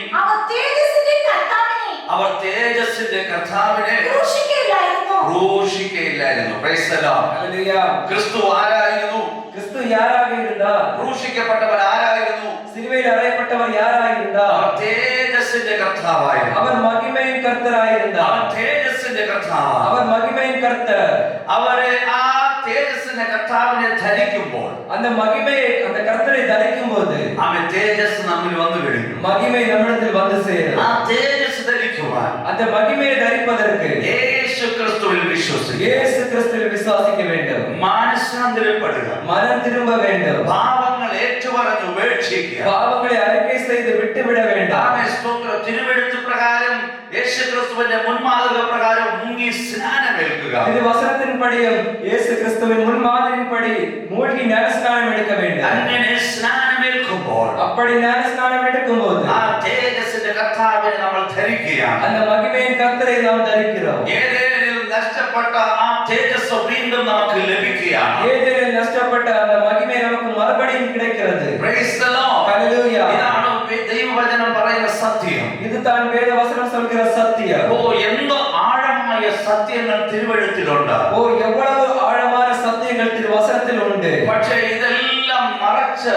അവർ തേജസ്സിന്റെ കർത്താവിനെ ക്രൂശിക്കയില്ലായിരുന്നു. Praise the Lord. ഹല്ലേലൂയ. ക്രിസ്തു ആരായിരുന്നു? ക്രിസ്തു യാരാக இருந்தார்? ക്രൂശിക്കപ്പെട്ടവൻ ആരായിരുന്നു? സിലുവയിൽ അറയപ്പെട്ടവർ യാരായിരുந்தார்? അവർ തേജസ്സിന്റെ കർത്താവായിരുന്നു. അവർ മഹിമയിൻ കർത്തരായിരുந்தார். അവർ തേജസ്സിന്റെ കർത്താവാണ്. അവർ മഹിമയിൻ കർത്തർ. അവരെ ആ തേജസ്സിന്റെ കർത്താവിനെ ധരിക്കുമ്പോൾ, அந்த മഹിമയെ அந்த കർത്തരെ ധരിക്കുമ്പോൾ അവൻ തേജസ് നമ്മിൽ വന്നു കഴിഞ്ഞു. മഹിമ നമ്മിടത്തിൽ വന്നു ചേരും. ആ തേജസ് ധരിക്കുവാൻ அந்த മഹിമയെ ധരിப்பதற்கு യേശു ക്രിസ്തുവിൽ വിശ്വസിക്കുക, യേശു ക്രിസ്തുവിൽ വിശ്വസിக்க வேண்டும். മാനസാന്തരപ്പെടുക, മനം திரும்ப வேண்டும். പാപങ്ങൾ ഏറ്റുപറഞ്ഞ് ഉപേക്ഷിക്കുക, പാപങ്ങളെ അറിക്കை ചെയ്ത് വിട്ടുവിട வேண்டும். ആമേൻ സ്തോത്രം. തിരുവെഴുത്ത് പ്രകാരം യേശു ക്രിസ്തുവിന്റെ മുൻമാതൃക പ്രകാരം മുങ്ങി സ്നാനമേൽക്കുക. തിരുവചനത്തിൻപടിയും യേശു ക്രിസ്തുവിൻ മുൻമാതൃകയിൻപടി മൂழ்கி ஞானஸ்நானம் எடுக்க வேண்டும். അങ്ങനെ സ്നാനമേൽക്കുമ്പോൾ அப்படி ஞானஸ்நானம் எடுக்கும்போது ആ തേജസ്സിന്റെ കർത്താവിനെ നമ്മൾ ധരിക്കുകയാണ്. அந்த மகிமையின் கர்த்தரை நாம் தரிக்கிறோம். ഏതേനിൽ നഷ്ടപ്പെട്ട ആ തേജസ് വീണ്ടും നമുക്ക് ലഭിക്കുകയാണ്. ஏதேனில் നഷ്ടപ്പെട്ട அந்த மகிமை நமக்கு மறுபடியும் கிடைக்கிறது. Praise the Lord. ഹല്ലേലൂയ. ഇതാണ് ദൈവവചനം പറയുന്ന സത്യം. ഇത് താൻ വേദവചനം சொல்கிற സത്യം. ഓ, എന്ത് ആഴമായ സത്യങ്ങൾ തിരുവെഴുത്തിലുണ്ട്. ഓ, എவ்வளவு ആഴമായ സത്യങ്ങൾ തിരുവചനത്തിൽ ഉണ്ട്. പക്ഷേ ഇതെല്ലാം മറച്ച്,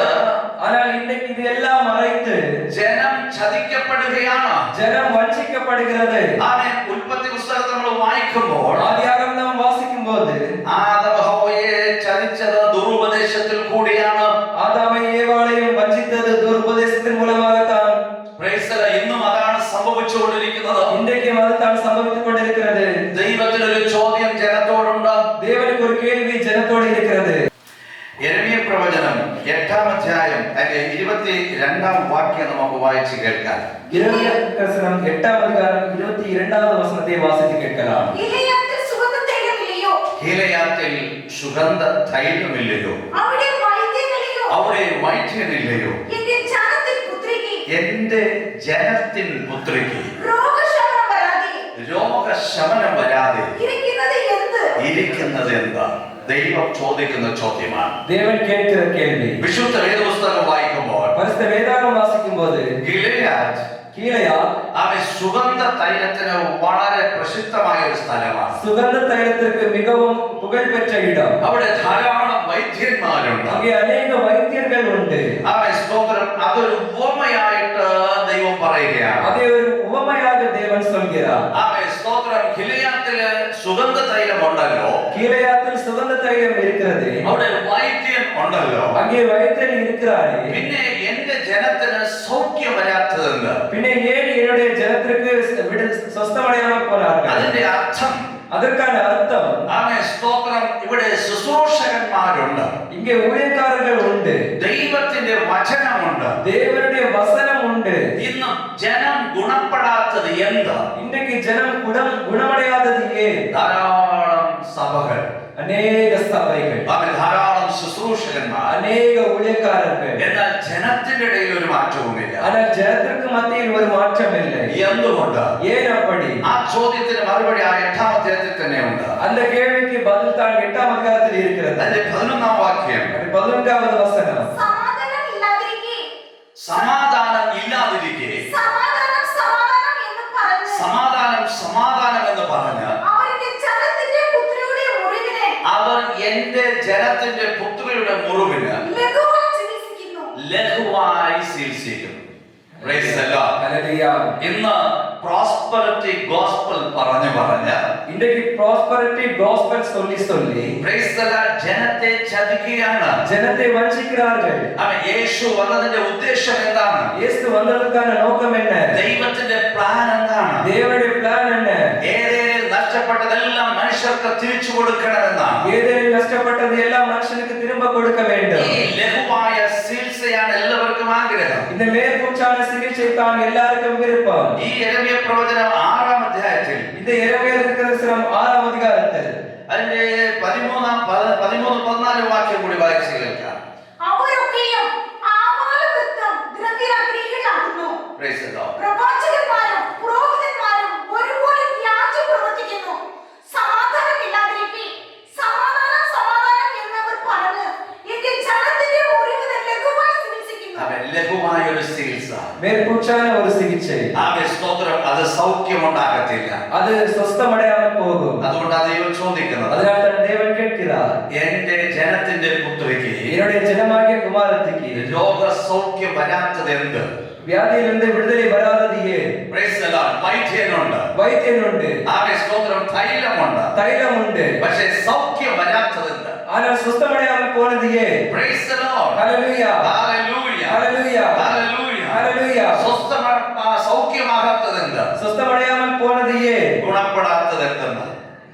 ஆனால் இன்னைக்கு ഇതെല്ലാം മറയ്ത്ത് ജനം ചതിക്കപ്പെടുകയാണ്. ജനം വഞ്ചിക്കപ്പെടുகிறது. ആമേൻ. ഉൽപ്പത്തി പുസ്തകത്തിൽ നമ്മൾ വായിക്കുമ്പോൾ ആദിയാഗമം നാം വാസിക്കുമ്പോൾ ആദം ഹവ്വയെ ചതിച്ചത് ദുരുപദേശത്തിൽ കൂടിയാണ്. ആദാമേയും ഏവാളെയും വഞ്ചിച്ചത് ദുരുപദേശത്തിൻ മൂലമാകത്താൻ. Praise the Lord. ഇന്നും അതാണ് സംഭവിച്ചുകൊണ്ടിരിക്കുന്നത്. ഇன்றைக்கும் அதுதான் സംഭവിத்துக் கொண்டிருக்கிறது. ദൈവത്തിനൊരു ചോദ്യം ജനത്തോടുണ്ട്. தேவனுக்கு ஒரு கேள்வி ஜனத்தோடு இருக்கிறது. യെരമ്യ പ്രവചനം 22-ാം വാക്യം നമുക്ക് വായിച്ച് കേൾക്കാം. ഇരമ്യ ദർശനം 8-ാം അധികാരം 22-ാമത് വചനത്തെ വാസിച്ച് കേൾக்கலாம். ഗിലെയാദിൽ സുഗന്ധതൈലമില്ലയോ? ഗിലെയാദിൽ സുഗന്ധ തൈലമില്ലയോ? അവിടെ വൈദ്യനില്ലയോ? അവിടെ വൈദ്യനില്ലയോ? എന്റെ ജനത്തിൻ പുത്രിക്ക്, എന്റെ ജനത്തിൻ പുത്രിക്ക് രോഗശമനം വരാതെ രോഗശമനം വരാതെ ഇരിക്കുന്നത് എന്ത്? ഇരിക്കുന്നത് എന്താ? ദൈവം ചോദിക്കുന്ന ചോദ്യമാണ്. ദേവൻ കേൾക്കുന്ന കേൾവി. വിശുദ്ധ വേദപുസ്തകം വായിക്കുമ്പോൾ പരിശുദ്ധ വേദാഗം വാസിക്കുമ്പോൾ ഗിലെയാദ് കീലെയാദ് അവൻ സുഗന്ധ തൈലത്തിന് വളരെ പ്രസിദ്ധമായ ഒരു സ്ഥലമാണ്. സുഗന്ധ തൈലത്തിற்கு மிகவும் புகழ்பெற்ற இடம். അവിടെ ധാരാളം വൈദ്യന്മാരുണ്ട്. அங்கே अनेक வைத்தியர்கள் உண்டு. അവൻ സ്തോത്രം അതൊരു ഉപമയായിട്ട് ദൈവം പറയുകയാണ്. அதை ஒரு உவமையாக தேவன் சொல்கிறார். അവൻ സ്തോത്രം ഗിലെയാദില് സുഗന്ധ തൈലം ഉണ്ടല്ലോ, கீலேயாத்தில் சுகந்த தைலம் இருக்கிறது, അവിടെ വൈദ്യൻ ഉണ്ടല്ലോ, அங்கே வைத்தியன் இருக்கிறாரே, പിന്നെ എന്റെ ജനത്തിന് സൗഖ്യം വരാത്തതെന്ന്. പിന്നെ ஏன் என்னுடைய ஜனத்திற்கு സ്വസ്ഥമടയാமல் போனார்கள்? അതിന്റെ അർത്ഥം, அதற்கான அர்த்தம், അവൻ സ്തോത്രം ഇവിടെ ശുശ്രൂഷകന്മാരുണ്ട്, இங்கே ஊழியக்காரர்கள் உண்டு, ദൈവത്തിന്റെ വചനമുണ്ട്. தேவனுடைய வசனம் உண்டு. ഇന്ന് ജനം ഗുണപ്പെടാത്തത് എന്ത്? இன்றைக்கு ஜனம் குணமடையாதது ஏன்? ധാരാളം സഭകൾ, அநேக சபைகள், അവൻ ധാരാളം ശുശ്രൂഷകന്മാർ, அநேக ஊழியக்காரர்கள், എന്നാൽ ജനത്തിന്റെ ഇടയിൽ ഒരു മാറ്റവുമില്ല. ஆனால் ஜனத்திற்கு மத்தியில் ஒரு மாற்றம் இல்லை. എന്തുകൊണ്ട്? ஏன் அப்படி? ആ ചോദ്യത്തിന് മറുപടി ആ 8-ാം അധ്യായത്തിൽ തന്നെയുണ്ട്. அந்த கேள்விக்கு பதில் தான் 8-ாம் அதிகாரத்தில் இருக்கிறது. അതിന്റെ 11-ാം വാക്യം, 11வது വചനം, സമാധാനം ഇല്ലാതിരിക്കെ, സമാധാനം ഇല്ലാതിരിക്കെ, സമാധാനം സമാധാനം എന്ന് പറഞ്ഞ് സമാധാനം സമാധാനം എന്ന് പറഞ്ഞ് അവരുടെ ജനത്തിന്റെ പുത്രിയുടെ മുറിവിനെ അവർ എന്റെ ജനത്തിന്റെ പുത്രിയുടെ മുറിവിന് ലഘുവായി ചികിത്സിക്കുന്നു. ലഘുവായി ചികിത്സിക്കുന്നു. Praise the Lord. ഹല്ലേലൂയ. ഇന്ന് പ്രോസ്പെറിറ്റി ഗോസ്പൽ പറഞ്ഞു പറഞ്ഞ് இன்றைக்கு ப்ராஸ்பரிட்டி காஸ்பல் சொல்லி சொல்லி Praise the Lord, ജനത്തെ ചതിക്കുകയാണ്. ஜனத்தை வஞ்சிக்கிறார்கள். അവൻ യേശു വന്നതിന്റെ ഉദ്ദേശം എന്താണ്? இயேசு வந்ததற்கான நோக்கம் என்ன? ദൈവത്തിന്റെ പ്ലാൻ എന്താണ്? தேவனுடைய பிளான் என்ன? ഏതേനിൽ നഷ്ടപ്പെട്ടതെല്ലാം മനുഷ്യർക്ക് തിരിച്ചു കൊടുക്കണമെന്നാണ്. ஏதேனில் நஷ்டப்பட்டது எல்லாம் மனுஷனுக்கு திரும்ப கொடுக்க வேண்டும். ഈ ലഘുവായ ചികിത്സയാണ് എല്ലാവർക്കും ആഗ്രഹം. இந்த மேற்பூச்சான சிகிச்சை தான் எல்லாருக்கும் விருப்பம். ഈ യെരമ്യ പ്രവചനം 6-ാം അധ്യായത്തിൽ இந்த இரவேல் தரிசனம் 6-ாம் அதிகாரத்தில் അതിന്റെ 13-14 വാക്യം കൂടി വായിച്ചു കേൾക്കാം. അവരൊക്കെയും ആബാലവൃത്തം ദ്രവ്യാഗ്രഹികളാകുന്നു. Praise the Lord. പ്രവാചകന്മാരും പുരോഹിതന്മാരും ഒരുപോലെ വ്യാജം പ്രവർത്തിക്കുന്നു. സമാധാനമില്ലാതിരിക്കെ സമാധാനം സമാധാനം എന്നവർ പറഞ്ഞ് എന്റെ ജനത്തിന്റെ മുറിവിനെ ലഘുവായി ചികിത്സിക്കുന്നു. അവൻ ലഘുവായ ഒരു ചികിത്സ, மேற்பூச்சான ஒரு சிகிச்சை, അവൻ സ്തോത്രം അത് സൗഖ്യമുണ്ടാകത്തില്ല. அது சொஸ்தமடையாமல் போகும். അതുകൊണ്ട് ദൈവം ചോദിക്കുന്നത്, அதனால் தான் தேவன் கேட்கிறார், എന്റെ ജനത്തിന്റെ പുത്രിക്ക് என்னுடைய ஜனமாகிய குமாரத்திக்கு രോഗസൗഖ്യം വരാത്തത് എന്ത്? வியாதியிலிருந்து விடுதலை வராதது ஏன்? Praise the Lord. വൈദ്യനുണ്ട്, வைத்தியன் உண்டு, അവൻ സ്തോത്രം തൈലമുണ്ട്, தைலம் உண்டு, പക്ഷേ സൗഖ്യം വരാത്തത് എന്ത്? ஆனால் சுத்தமடையாமல் போனது ஏன்? Praise the Lord. Hallelujah, Hallelujah. Hallelujah, Hallelujah. ஹல்லேலூயா. സൗഖ്യമാകാത്തത് എന്ത്? சுத்தமடையாமல் போனது ஏன்? ഗുണപ്പെടാത്തത് എന്തെന്ന്?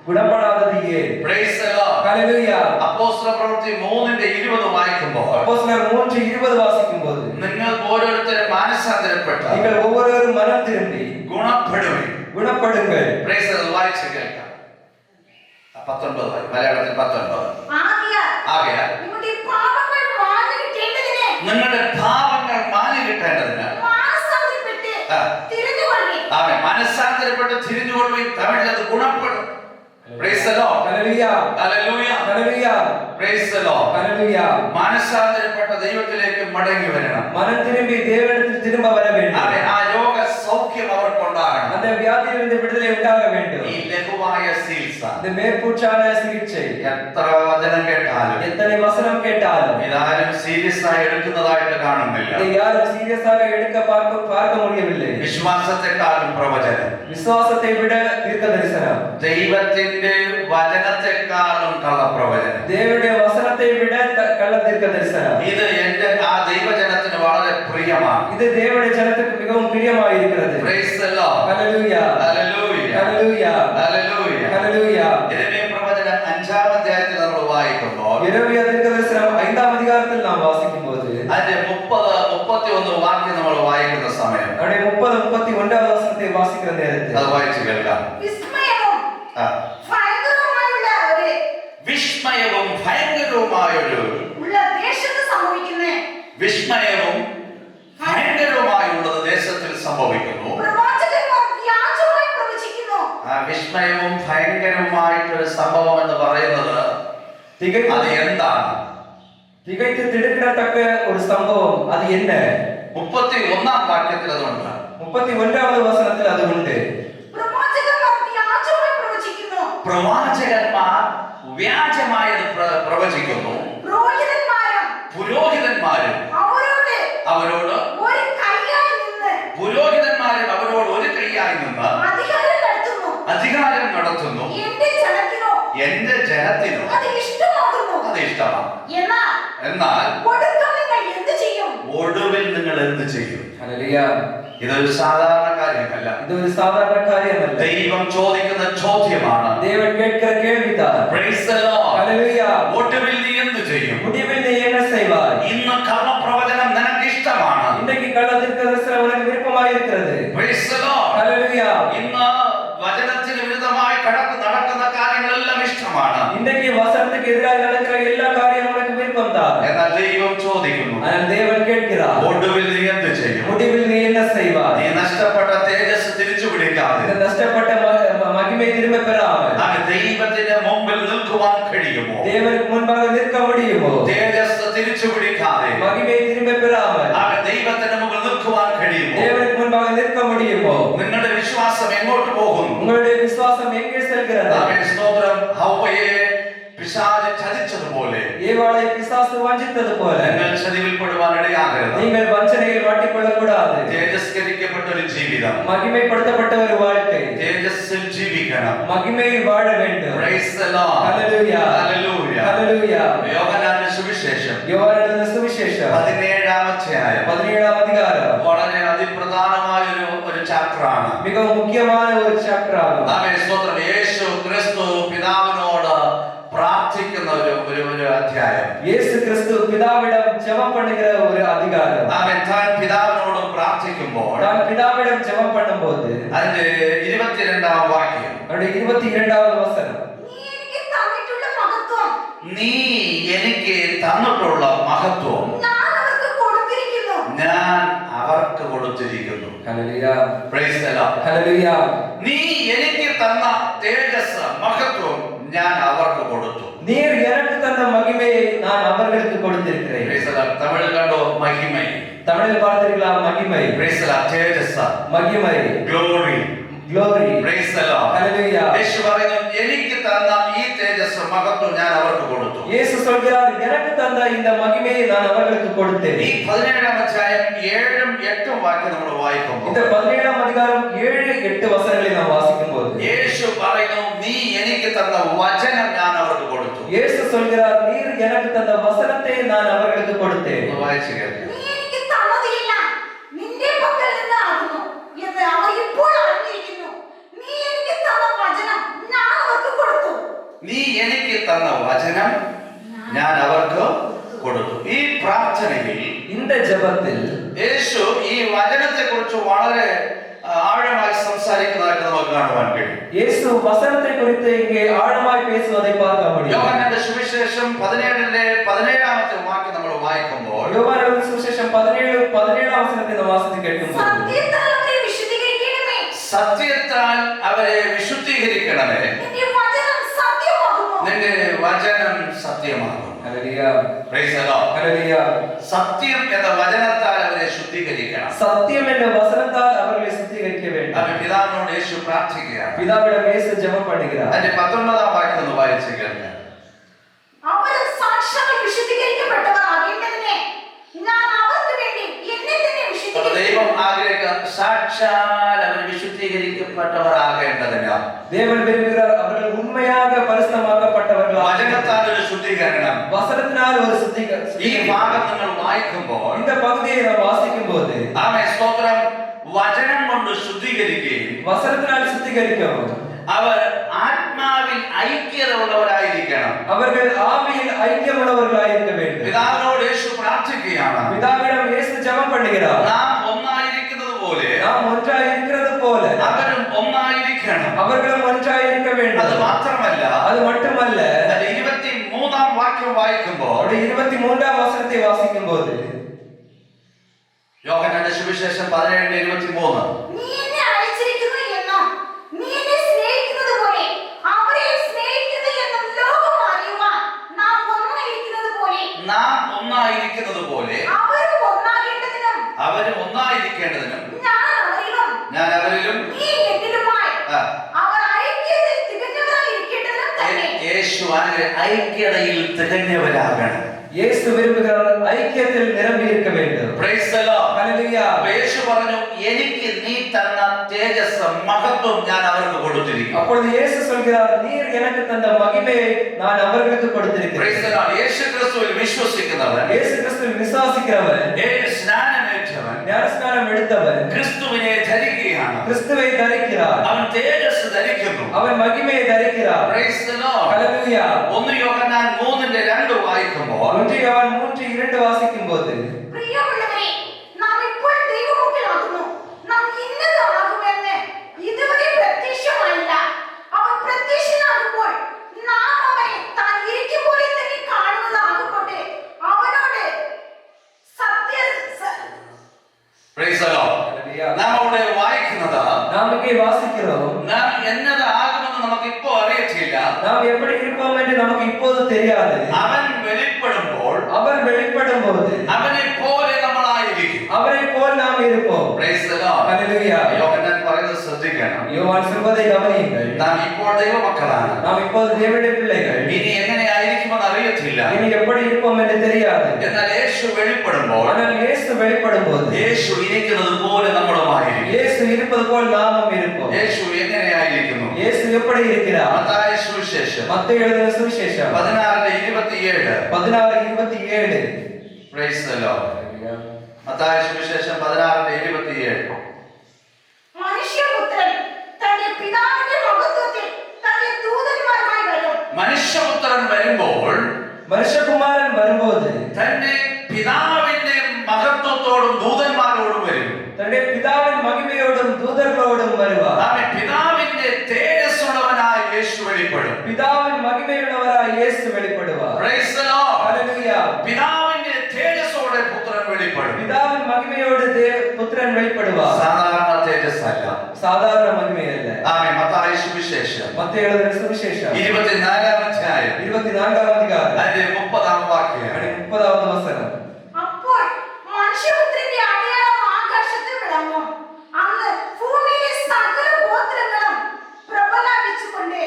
குணப்படாதது ஏன்? Praise the Lord. ஹல்லேலூயா. അപ്പോസ്തല പ്രവൃത്തി 3:20 വായിക്കുമ്പോൾ அப்போஸ்தலர் 3:20 വാസിക്കുമ്പോൾ നിങ്ങൾ ഓരോരുത്തരും മാനസാന്തരപ്പെട്ട நீங்கள் ஒவ்வொருவரும் மனம் திரும்பி ഗുണപ്പെടുവിൻ. குணப்படுங்கள். Praise the Lord. വായിച്ച് കേൾക്കാം. 19 മലയാളത്തിൽ 19. ആകയാൽ നിങ്ങളുടെ പാപങ്ങൾ മാഞ്ഞു കിട്ടേണ്ടതിന് നിങ്ങളുടെ പാപങ്ങൾ മാഞ്ഞു കിട്ടേണ്ടതിന് മാനസാന്തരപ്പെട്ട് തിരിഞ്ഞുകൊള്ളുവിൻ. ആമേൻ. മനസ്സാന്തരപ്പെട്ട് തിരിഞ്ഞുകൊള്ളുവിൻ. തമിഴിലത് ഗുണപ്പെടും. Praise the Lord. ഹല്ലേലൂയ, Hallelujah. ഹല്ലേലൂയ, Praise the Lord. ഹല്ലേലൂയ. മനസ്സാന്തരപ്പെട്ട ദൈവത്തിലേക്ക് മടങ്ങി വരണം. மனம் திரும்பி தேவனிடத்தில் திரும்ப வர வேண்டும். ആമേൻ. ആ രോഗ സൗഖ്യം അവർക്കുണ്ടാകണം. அந்த വിയാതിയിലിருந்து വിടുதலை உண்டாக வேண்டும். ഈ ലഘുവായ ചികിത്സ இந்த மேற்பூச்சான சிகிச்சை എത്ര വചനം കേട്ടാലും எத்தனை வசனம் கேட்டாலும் ഇതാരും സീരിയസ് ആയി എടുക്കുന്നതായിട്ട് കാണുന്നില്ല. இதை யாரும் சீரியஸாக எடுக்க பார்க்க முடியவில்லை. വിശ്വാസത്തെക്കാളും പ്രവചനം, விசுவாசத்தை விட தீர்க்க தரிசனம், ദൈവത്തിന്റെ വചനത്തെക്കാളും കള്ളപ്രവചനം, தேவனுடைய வசனத்தை விட கள்ள தீர்க்க தரிசனம். ഇത് ആ ദൈവജനത്തിന് വളരെ പ്രിയമാണ്. இது தேவனுடைய ஜனத்துக்கு மிகவும் பிரியமாக இருக்கிறது. Praise the Lord. Hallelujah, Hallelujah. Hallelujah, Hallelujah. ஹல்லேலூயா. യെരമ്യ പ്രവചനം 5-ാം അധ്യായത്തിൽ നമ്മൾ വായിക്കുമ്പോൾ യെരമ്യ ദീർഘദർശനം 5-ാം അധികാരത്തിൽ നാം വാസിക്കുമ്പോൾ അതിന്റെ 30 30-31 വാക്യം നമ്മൾ വായിക്കുന്ന സമയം അവിടെ 30-31 വസനത്തെ വാസിക്കുന്ന നേരത്തെ അത് വായിച്ചു കേൾക്കാം. വിസ്മയവും ഭയങ്കരവുമായൊരു വിസ്മയവും ഭയങ്കരവുമായുള്ളത് ദേശത്തിൽ സംഭവിക്കുന്നു. ആ വിസ്മയവും ഭയങ്കരവുമായിട്ടൊരു സംഭവം എന്ന് പറയുന്നത് അത് എന്താണ്? തികച്ചു തിടുക്കിടത്തക്ക ഒരു സംഭവം. അത് என்ன? 31 വാക്യത്തിൽ അതുണ്ട്. 31 വസനത്തിൽ അതുണ്ട്. പ്രവാചകന്മാർ വ്യാജമായത് പ്രവചിക്കുന്നു. പുരോഹിതന്മാരും അവരോട് ഒരു കൈയായി നിന്ന് അധികാരം നടത്തുന്നു. എന്റെ ജനത്തിനോ അത് ഇഷ്ടമാണ്. എന്നാൽ ഒടുവിൽ നിങ്ങൾ എന്ത് ചെയ്യും? ഇതൊരു സാധാരണ കാര്യമല്ല. ദൈവം ചോദിക്കുന്ന ചോദ്യമാണ്. ഒടുവിൽ നീ എന്ത് ചെയ്യും? ഇന്ന് കള്ളപ്രവചനം നിനക്ക് ഇഷ്ടമാണ്. ഇന്ന് വചനത്തിന് വിരുദ്ധമായി നടക്കുന്ന കാര്യങ്ങളെല്ലാം ഇഷ്ടമാണ്. എന്നാൽ ദൈവം ചോദിക്കുന്നു, ഒടുവിൽ നീ എന്ത് ചെയ്യും? നീ നഷ്ടപ്പെട്ട തേജസ് തിരിച്ചു പിടിക്കാതെ ദൈവത്തിന്റെ മുമ്പിൽ നിൽക്കുവാൻ കഴിയുമോ? തേജസ് തിരിച്ചു പിടിക്കാതെ ദൈവത്തിന്റെ മുമ്പിൽ നിൽക്കുവാൻ കഴിയുമോ? നിങ്ങളുടെ വിശ്വാസം എങ്ങോട്ട് പോകുന്നു? സ്തോത്രം. ഹവ്വയെ പിശാച് ചതിച്ചതുപോലെ നിങ്ങൾ ചതിവിൽപ്പെടുവാൻ ഇടയാകരുത്. തേജസ്കരിക്കപ്പെട്ട ഒരു ജീവിതം, മഹിമപ്പെടുത്തപ്പെട്ട ഒരു வாழ்க்கை, തേജസ്സിൽ ജീവിക്കണം, മഹിമയിൽ വാഴ வேண்டும். Price the Lord. Hallelujah, hallelujah, hallelujah. യോഹന്നാന്റെ സുവിശേഷം 17-ാം അധ്യായം 17-ാം അധികാരം വളരെ അതിപ്രധാനമായ ഒരു ചാപ്റ്ററാണ്. മിகவும் മുഖ്യമായ ഒരു ചാപ്റ്ററാണ്. ആമേൻ. സ്തോത്രം. യേശു ക്രിസ്തു പിതാവിനോട് പ്രാർത്ഥിക്കുന്ന ഒരു അധ്യായം. യേശു ക്രിസ്തു പിതാവിடம் ജപം பண்ணுகிற ഒരു അധികാരം. ആമേൻ. താൻ പിതാവിനോട് പ്രാർത്ഥിക്കുമ്പോൾ പിതാവിடம் ജപം பண்ணும்போது അതിന്റെ 22-ാം വാക്യം, 22-ാമത് വസനം, നീ എനിക്ക് തന്നിട്ടുള്ള മഹത്വം ഞാൻ അവർക്ക് കൊടുത്തിരിക്കുന്നു. Hallelujah, praise the Lord. Hallelujah. നീ എനിക്ക് തന്ന തേജസ് മഹത്വം ഞാൻ അവർക്ക് കൊടുത്തു. നീർ எனக்கு தந்த மகிமையை நான் அவர்களுக்கு கொடுத்திருக்கிறேன். Praise the Lord. തമിഴിൽ കണ്ടോ? മഹിമൈ. തമിഴിൽ பார்த்தீர்களா? മഹിമൈ. Praise the Lord. തേജസ്, മഹിമൈ, glory, glory. Praise the Lord. ഹല്ലേലൂയ. യേശു പറയുന്നു, എനിക്ക് തന്ന ഈ തേജസ് മഹത്വം ഞാൻ അവർക്ക് കൊടുത്തു. യേശു சொல்கிறார், எனக்கு தந்த இந்த மகிமையை நான் அவர்களுக்கு கொடுத்தேன். ഈ 17-ാം അധ്യായം 7-8 വാക്യം നമ്മൾ വായിക്കുമ്പോൾ இந்த 17-ാം അധികാരം 7-8 വസനങ്ങളിൽ നാം വാസിക്കുമ്പോൾ യേശു പറയുന്നു, നീ എനിക്ക് തന്ന വചനം ഞാൻ അവർക്ക് കൊടുത്തു. യേശു சொல்கிறார், நீர் எனக்கு தந்த வசனத்தை நான் அவர்களுக்கு கொடுத்தேன். വായിച്ചു കേൾക്കുക. നീ എനിക്ക് തന്ന വചനം ഞാൻ അവർക്ക് കൊടുത്തു. ഈ പ്രാർത്ഥനയിൽ, இந்த ஜெபத்தில் യേശു ഈ വചനത്തെ കുറിച്ച് വളരെ ആഴമായി സംസാരിക്കുന്നതായിട്ട് നമുക്ക് കാണുവാൻ കഴിയും. യേശു വചനത്തെ കുറിച്ച് ഇങ്ങനെ ആഴമായി പേசுவதை பார்க்க முடியும். യോഹന്നാന്റെ സുവിശേഷം 17-ാമത്തെ വാക്യം നമ്മൾ വായിക്കുമ്പോൾ യോഹന്നാന്റെ സുവിശേഷം 17-ാം വചനത്തെ നാം വാസിച്ച് കേൾക്കുമ്പോൾ സത്യത്താൽ അവരെ വിശുദ്ധീകരിക്കണമേ, നിന്റെ വചനം സത്യമാകും. ഹല്ലേലൂയ, പ്രൈസ് ദി ലോർഡ്. ഹല്ലേലൂയ. സത്യം എന്ന വചനത്താൽ അവരെ ശുദ്ധീകരിക്കണം. സത്യം എന്ന വചനത്താൽ അവരെ ശുദ്ധീകരിക്ക வேண்டும். അവൻ പിതാവിനോട് യേശു പ്രാർത്ഥിക്കുകയാണ്. പിതാവിடம் യേശു ജപം பண்ணுகிறார். അതിന്റെ 19-ാം വാക്യം ഒന്ന് വായിച്ചു കേൾക്കുക. അവർ സാക്ഷാൽ വിശുദ്ധീകരിക്കപ്പെട്ടവരാകേണ്ടതിന് ഞാൻ അവർക്ക് വേണ്ടി എന്നെ തന്നെ വിശുദ്ധീകരിക്കും. ദൈവം ആഗ്രഹിക്കുക സാക്ഷാൽ അവർ വിശുദ്ധീകരിക്കപ്പെട്ടവരാകേണ്ടതിന്. தேவன் விரும்புகிறார் அவர்கள் உண்மையாக பரிசுத்தமாக்கப்பட்டவர்களாக. വചനത്താൽ ഒരു ശുദ്ധീകരണം. വചനത്താൽ ഒരു ശുദ്ധീകരണം. ഈ ഭാഗം നിങ്ങൾ വായിക്കുമ്പോൾ இந்த பகுதியை நாம் வாசிக்கும்போது ആമേൻ. സ്തോത്രം. വചനം കൊണ്ട് ശുദ്ധീകരിക്കുകയും വചനത്താൽ ശുദ്ധീകരിക്കും. അവർ ആത്മ ആത്മാവിൽ ഐക്യത ഉള്ളവരായിരിക്കണം. அவர்கள் ஆவியில் ஐக்கியமுள்ளவர்களாய் இருக்க வேண்டும். പിതാവിനോട് യേശു പ്രാർത്ഥിക്കുകയാണ്. பிதாவிடம் இயேசு ஜெபம் பண்ணுகிறார். നാം ഒന്നായിരിക്കുന്നത് പോലെ நாம் ஒன்றாய் இருக்கிறது போல അവരും ഒന്നായിരിക്കണം. அவர்களும் ஒன்றாய் இருக்க അത് வேண்டும். മാത്രമല്ല, அது மட்டுமல்ல, 23-ാം വാക്യം വായിക്കുമ്പോൾ அவருடைய 23ஆம் வசனத்தை வாசிக்கும் போது യോഹന്നാന്റെ സുവിശേഷം 17:23 നീ എന്നെ അയച്ചിരിക്കുന്നു എന്നും നീ എന്നെ സ്നേഹിക്കുന്നത് പോലെ അവരെയും സ്നേഹിക്കുന്നു എന്നും ലോകം അറിയുവാൻ നാം ഒന്നായിരിക്കുന്നത് പോലെ നാം ഒന്നായിരിക്കുന്നത് പോലെ അവരും ഒന്നാകേണ്ടതിനും അവരും ഒന്നായിരിക്കേണ്ടതിനും ഞാൻ അവരിലും നീ എന്നിലുമായി അവർ ഐക്യത്തിൽ തികഞ്ഞവരായിരിക്കേണ്ടതിനും തന്നെ. യേശു ഐക്യതയിൽ തികഞ്ഞവരാകണം. இயேசு விரும்புகிறார் ஐக்கியத்தில் நிரம்பி இருக்க வேண்டும். Praise the Lord. ഹല്ലേലൂയ. യേശു പറഞ്ഞു, എനിക്ക് നീ തന്ന തേജസ് മഹത്വം ഞാൻ അവർക്ക് കൊടുത്തിരിക്കുന്നു. அப்பொழுது இயேசு சொல்கிறார், நீர் எனக்கு தந்த மகிமையை நான் அவர்களுக்கு கொடுத்திருக்கிறேன். Praise the Lord. യേശു ക്രിസ്തുവിൽ വിശ്വസിക്കുന്നവൻ, இயேசு கிறிஸ்துவில் விசுவாசிக்கிறவன், സ്നാനമേറ്റവൻ, ஞானஸ்நானம் எடுத்தவன் ക്രിസ്തുവിനെ ധരിക്കുകയാണ്. கிறிஸ்துவை தரிக்கிறார். അവൻ തേജസ് ധരിക്കുന്നു. அவன் மகிமையை தரிக்கிறார். Praise the Lord. ஹல்லேலூய. 1 യോഹന്നാൻ 3:2 വായിക്കുമ്പോൾ 1 யோவான் 3:2 வாசிக்கும் போது പ്രിയമുള്ളവരെ, നാം ഇപ്പോൾ ദൈവമക്കളാകുന്നു. നാം ഇന്നതാകുമെന്ന് ഇതുവരെ പ്രത്യക്ഷമായില്ല. അവൻ പ്രത്യക്ഷനാകുമ്പോൾ നാം അവനെ താൻ ഇരിക്കുമ്പോൾ തന്നെ കാണുന്നതാകൊണ്ട് അവനോട് Praise the Lord. നാം അവിടെ വായിക്കുന്നത്, நாம் இங்கே வாசிக்கிறோம், നാം എന്നതാകുമെന്ന് നമുക്ക് ഇപ്പോൾ അറിയത്തില്ല. நாம் எப்படி இருப்போம் என்று நமக்கு இப்போது தெரியாது. അവൻ വെളിപ്പെടുമ്പോൾ அவர் வெளிப்படும் போது അവനെ പോലെ നമ്മളായിരിക്കും. அவரை போல் நாம் இருப்போம். Praise the Lord. ഹല്ലേലൂയ. യോഹന്നാൻ പറയുന്നത് ശ്രദ്ധിക്കണം. யோவான் சொல்வதை கவனியுங்கள். നാം ഇപ്പോൾ ദൈവമക്കളാണ്. நாம் இப்போது தேவனுடைய பிள்ளைகள். ഇനി എങ്ങനെയായിരിക്കുമെന്ന് അറിയത്തില്ല. இனி எப்படி இருப்போம் என்று தெரியாது. എന്നാൽ യേശു വെളിപ്പെടുമ്പോൾ, ஆனால் இயேசு வெளிப்படும் போது യേശു ഇരിക്കുന്നത് പോലെ നമ്മളുമായിരിക്കും. இயேசு இருப்பது போல் நாமும் இருப்போம். യേശു എങ്ങനെയായിരിക്കുന്നു? இயேசு எப்படி இருக்கிறார்? മത്തായി സുവിശേഷം மத்தேயு எழுதின சுவிசேஷம் 16:27. 16:27. Praise the Lord. മത്തായി സുവിശേഷം 16:27. മനുഷ്യപുത്രൻ തന്റെ പിതാവിന്റെ മഹത്വത്തിൽ തന്റെ ദൂതന്മാരുമായി വരും. മനുഷ്യപുത്രൻ വരുമ്പോൾ മനുഷ്യകുമാരൻ വരുമ്പോൾ തന്റെ പിതാവിന്റെ മഹത്വത്തോടും ദൂതന്മാരോടും വരും. തന്റെ പിതാവിൻ മഹിമയോടും ദൂതர்களோடும் വരുവാർ. ആമേൻ. പിതാവിന്റെ തേജസ്സുള്ളവനായ യേശു വെളിപ്പെടും. പിതാവിൻ മഹിമയുള്ളവരായ യേശു വെളിപ്പെടുവാർ. Praise the Lord. ഹല്ലേലൂയ. പിതാവിന്റെ തേജസ്സോടെ പുത്രൻ വെളിപ്പെടും. പിതാവിൻ മഹിമയോട് പുത്രൻ വെളിപ്പെടുവാർ. സാധാരണ തേജസ്സല്ല, സാധാരണ മഹിമയല്ല. ആമേൻ. മത്തായി സുവിശേഷം മത്തയി എഴുതിന സുവിശേഷം 24-ാം അധ്യായം 24-ാം അധികാരം അതിന്റെ 30-ാം വാക്യം. 30-ാമത് വസനം. അപ്പോൾ മനുഷ്യപുത്രന്റെ അടയാളം ആകാശത്തിൽ വിളങ്ങും. അന്ന് ഭൂമിയിലെ സകല ഗോത്രങ്ങളും പ്രബലാപിച്ചുകൊണ്ട്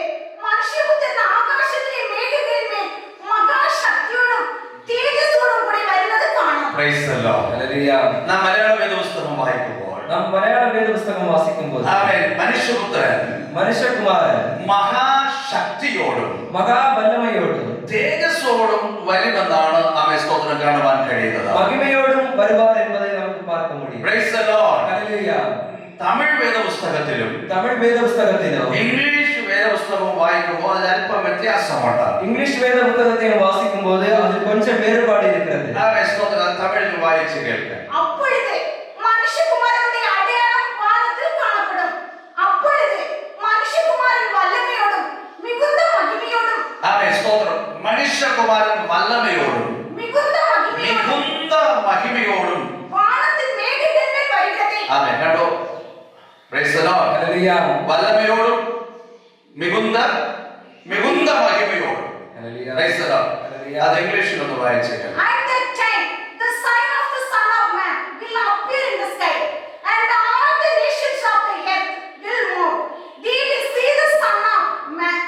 മനുഷ്യപുത്രൻ ആകാശത്തിലെ മേഘങ്ങളിന്മേൽ മഹാശക്തിയോടും തേജസ്സോടും കൂടി വരുന്നത് കാണും. Praise the Lord. ഹല്ലേലൂയ. നാം മലയാള വേദപുസ്തകം വായിക്കുമ്പോൾ, നാം മലയാള വേദപുസ്തകം വാസിക്കുമ്പോൾ ആമേൻ, മനുഷ്യപുത്രൻ മനുഷ്യകുമാരൻ മഹാശക്തിയോടും മഹാബലമയോടും തേജസ്സോടും വരുമെന്നാണ് ആമേൻ സ്തോത്രം കാണുവാൻ കഴിയുന്നത്. മഹിമയോടും വരുവാർ என்பதை നമുക്ക് பார்க்க முடியும். Praise the Lord. ഹല്ലേലൂയ. തമിഴ് വേദപുസ്തകത്തിലും തമിഴ് വേദപുസ്തകത്തിലും ഇംഗ്ലീഷ് വേദപുസ്തകവും വായിക്കുമ്പോൾ അതിൽ അല്പം വ്യത്യാസമുണ്ട്. ഇംഗ്ലീഷ് വേദ പുസ്തകത്തെയും വാസിക്കുമ്പോൾ അതിൽ கொஞ்சம் வேறுபாடு இருக்கிறது. ആമേൻ സ്തോത്രം തമിഴിൽ വായിച്ച് കേൾക്കാം. അപ്പോഴത്തെ മനുഷ്യകുമാരന്റെ അടയാളം വാനത്തിൽ കാണപ്പെടും. അപ്പോഴത്തെ മനുഷ്യകുമാരൻ വല്ലമയോടും മികുന്ത മഹിമയോടും ആമേൻ സ്തോത്രം. മനുഷ്യകുമാരൻ വല്ലമയോടും മികുന്ത മഹിമയോടും വാനത്തിൽ മേഘങ്ങളിൽ വരുന്നത്. ആമേൻ. കണ്ടോ? Praise the Lord. ഹല്ലേലൂയ. വല്ലമയോടും മികുന്ത മഹിമയോടും. ഹല്ലേലൂയ. Praise the Lord. ഹല്ലേലൂയ. അത് ഇംഗ്ലീഷിൽ ഒന്ന് വായിച്ചേക്കാം. At that time, the sign of the Son of Man will appear in the sky, and all the nations of the earth will move. They will see the Son of Man,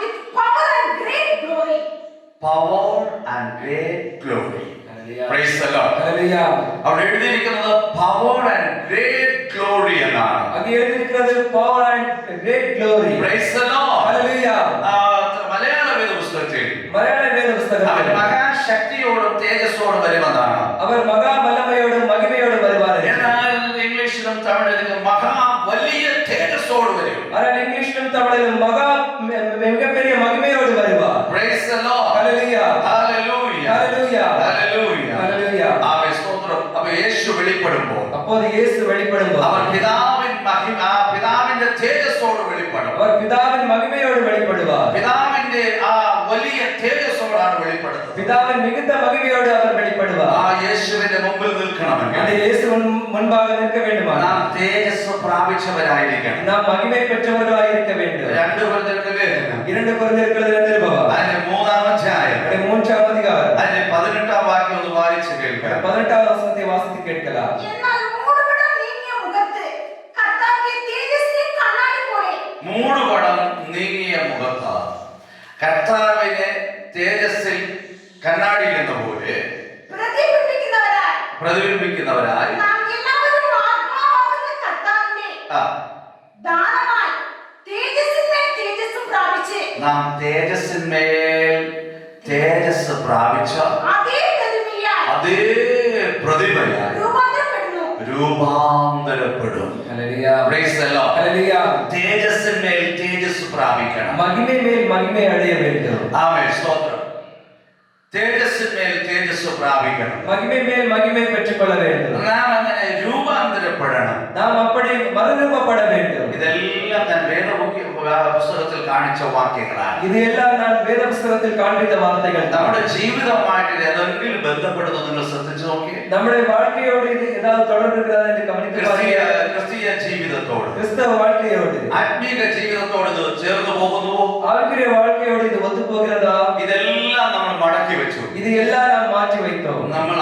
with power and great glory. Power and great glory. Hallelujah. Praise the Lord. Hallelujah. അവിടെ എഴുതിയിരിക്കുന്നത് power and great glory എന്നാണ്. അത് എഴുതിയിരിക്കുന്നത് power and great glory. Praise the Lord. Hallelujah. മലയാള വേദപുസ്തകത്തിൽ മലയാള അവൻ വേദപുസ്തകത്തിൽ മഹാശക്തിയോടും തേജസ്സോടും വരുമെന്നാണ്. അവർ മഹാബലമയോടും മഹിമയോടും വരുവാർ. എന്നാൽ ഇംഗ്ലീഷിലും തമിഴിലും വലിയ തേജസ്സോട് വരും. ஆனால் இங்கிலீஷிலும் தமிழிலும் വെളിപ്പെടുമ്പോൾ அப்போது இயேசு வெளிப்படும்போது അവൻ പിതാവിന്റെ തേജസ്സോട് വെളിപ്പെടും. அவர் பிதாவின் மகிமையோடு வெளிப்படுவார். പിതാവിന്റെ ആ വലിയ തേജസ്സോടാണ് വെളിപ്പെടുന്നത്. பிதாவின் மிகுந்த மகிமையோடு அவர் வெளிப்படுவார். ആ യേശുവിന്റെ മുമ്പിൽ നിൽക്കണമെങ്കിൽ அந்த இயேசு முன்பாக நிற்க வேண்டுமா? നാം തേജസ് പ്രാപിച്ചവരായിരിക്കണം. நாம் மகிமை பெற்றவர்களாய் இருக்க வேண்டும். 2 കൊരിന്ത്യർക്ക് ലേഖനം 2 കൊരിന്ത്യർക്കെഴുതിയ നിരുപമം അതിന്റെ 3-ാം അധ്യായം 3-ാം அதிகாரம் അതിന്റെ 18-ാം വാക്യം ഒന്ന് വായിച്ചു കേൾക്കാം. 18-ാவது வசனத்தை வாசித்து கேட்கலாம். എന്നാൽ മൂടുപടം നീങ്ങിയ മുഖത്ത് കർത്താവിന്റെ തേജസ്സിനെ കണ്ണാടി പോലെ മൂടുപടം നീങ്ങിയ മുഖത്ത് കർത്താവിനെ തേജസ്സിൽ കണ്ണാടിയിൽ എന്ന പോലെ പ്രതിബിംബിക്കുന്നവരായി നാം എല്ലാവരും ആത്മാവാകുന്ന കർത്താവിന്റെ ദാനമായി തേജസ്സിന്മേൽ തേജസ്സും പ്രാപിച്ച് നാം തേജസ്സിന്മേൽ തേജസ് പ്രാപിച്ച അതേ പ്രതിമയായി രൂപാന്തരപ്പെടും. Praise the Lord. തേജസ്സിന്മേൽ തേജസ് പ്രാപിക്കണം. മഹിമേ മേൽ മഹിമ അടയ வேண்டும். ആമേൻ. സ്തോത്രം. തേജസ്സിന്മേൽ തേജസ് പ്രാപിക്കണം. മഹിമേ മേൽ മഹിമ പെற்றுകൊள்ள வேண்டும். നാം അങ്ങനെ രൂപാന്തരപ്പെടണം. നാം அப்படி மறுரூபப்பட வேண்டும். ഇതെല്ലാം ഞാൻ പുസ്തകത്തിൽ കാണിച്ച വാക്യങ്ങളാണ്. ഇതെല്ലാം ഞാൻ വേദപുസ്തകത്തിൽ കാണിച്ച വാർത്തകൾ. നമ്മുടെ ജീവിതവുമായിട്ട് ഏതെങ്കിലും ബന്ധപ്പെടുന്നത് നിങ്ങൾ ശ്രദ്ധിച്ചു നോക്കിയേ. നമ്മുടെ வாழ்க்கையோடு ഇത് ஏதாவது தொடர்பு இருக்கிறதா என்று கவனித்து பாருங்கள். ക്രിസ്തീയ ജീവിതത്തോട്, ക്രിസ്തവ வாழ்க்கையோடு, ആത്മീക ജീവിതത്തോട് ഇത് ചേർന്ന് പോകുന്നുവോ? ആത്മീയ வாழ்க்கையோடு ഇത് ഒത്തു പോകുന്നതാ? ഇതെല്ലാം നമ്മൾ മടക്കി വെച്ചു. ഇത് എല്ലാം നാം മാറ്റി வைத்தோம். നമ്മൾ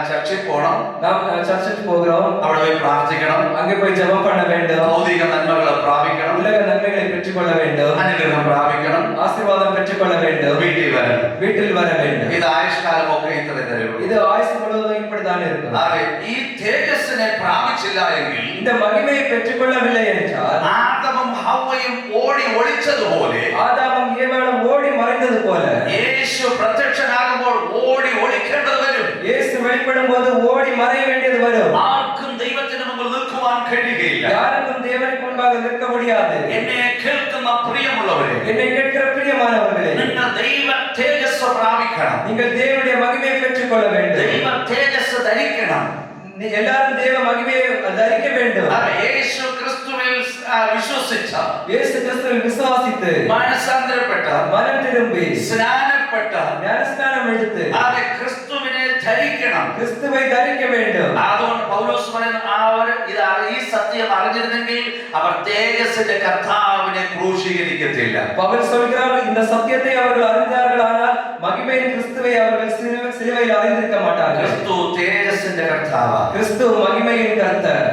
ചർച്ചിൽ പോകണം, നാം ചർച്ചിൽ പോകുறோம், അവിടെ പോയി പ്രാർത്ഥിക്കണം, அங்கே போய் ஜெபம் பண்ண வேண்டும், ഭൗതിക നന്മകളെ പ്രാപിക്കണം, உலக நன்மைகளை பெற்றுக்கொள்ள வேண்டும், അനുഗ്രഹം പ്രാപിക്കണം, ஆசீர்வாதம் பெற்றுக்கொள்ள வேண்டும், வீட்டில் வர வேண்டும். ഇത് ആയുഷ്കാലം ഒക്കെ ഇത്ര തരുള്ളൂ. இது ஆயுசு முழுவதும் இப்படித்தான் இருக்கும். ഈ തേജസ്സിനെ പ്രാപിച്ചില്ല എങ്കിൽ, இந்த மகிமையை பெற்றுக்கொள்ளவில்லை என்றால், ആദമും ഹവ്വയും ഓടി ഒളിച്ചതുപോലെ, ஆதாமும் ஏவாளும் ஓடி மறைந்தது போல, യേശു പ്രത്യക്ഷനാകുമ്പോൾ ഓടി ഒളിക്കേണ്ടത് വരും. இயேசு வெளிப்படும் போது ஓடி மறைய வேண்டியது வரும். ആർക്കും ദൈവത്തിന് മുമ്പിൽ നിൽക്കുവാൻ കഴിയുകയില്ല. யாருக்கும் தேவனுக்கு முன்பாக நிற்க முடியாது. എന്നെ കേൾക്കുന്ന പ്രിയമുള്ളവരെ, என்னை கேட்கிற பிரியமானவர்களே, നിങ്ങൾ ദൈവ തേജസ് പ്രാപിക്കണം. நீங்கள் தேவனுடைய மகிமையை பெற்றுக்கொள்ள வேண்டும். ദൈവ തേജസ് ധരിക്കണം. எல்லாரும் தேவ மகிமையை தரிக்க வேண்டும். യേശു ക്രിസ്തുവിൽ വിശ്വസിച്ച, യേശു ക്രിസ്തുവിൽ വിശ്വസിத்து, മനസ്സാന്തരപ്പെട്ട, മനം തിരുമ്പി, സ്നാനപ്പെട്ട, ജ്ഞാനസ്നാനം എടുത്ത് ക്രിസ്തുവിനെ ധരിക്കണം. ക്രിസ്തുவை தரிக்க வேண்டும். അതുകൊണ്ട് പൗലോസ് പറയുന്നു, ഈ സത്യം അറിഞ്ഞിരുന്നെങ്കിൽ അവർ തേജസ്സിന്റെ കർത്താവിനെ ക്രൂശീകരിക്കത്തില്ല. பவுல் சொல்கிறார், இந்த சத்தியத்தை அவர்கள் அறிந்தார்களானால் மகிமையின் கிறிஸ்துவை அவர்கள் சிலுவையில் அறிந்திருக்க மாட்டார்கள். ക്രിസ്തു തേജസ്സിന്റെ കർത്താവ്, கிறிஸ்து மகிமையின் கர்த்தர்.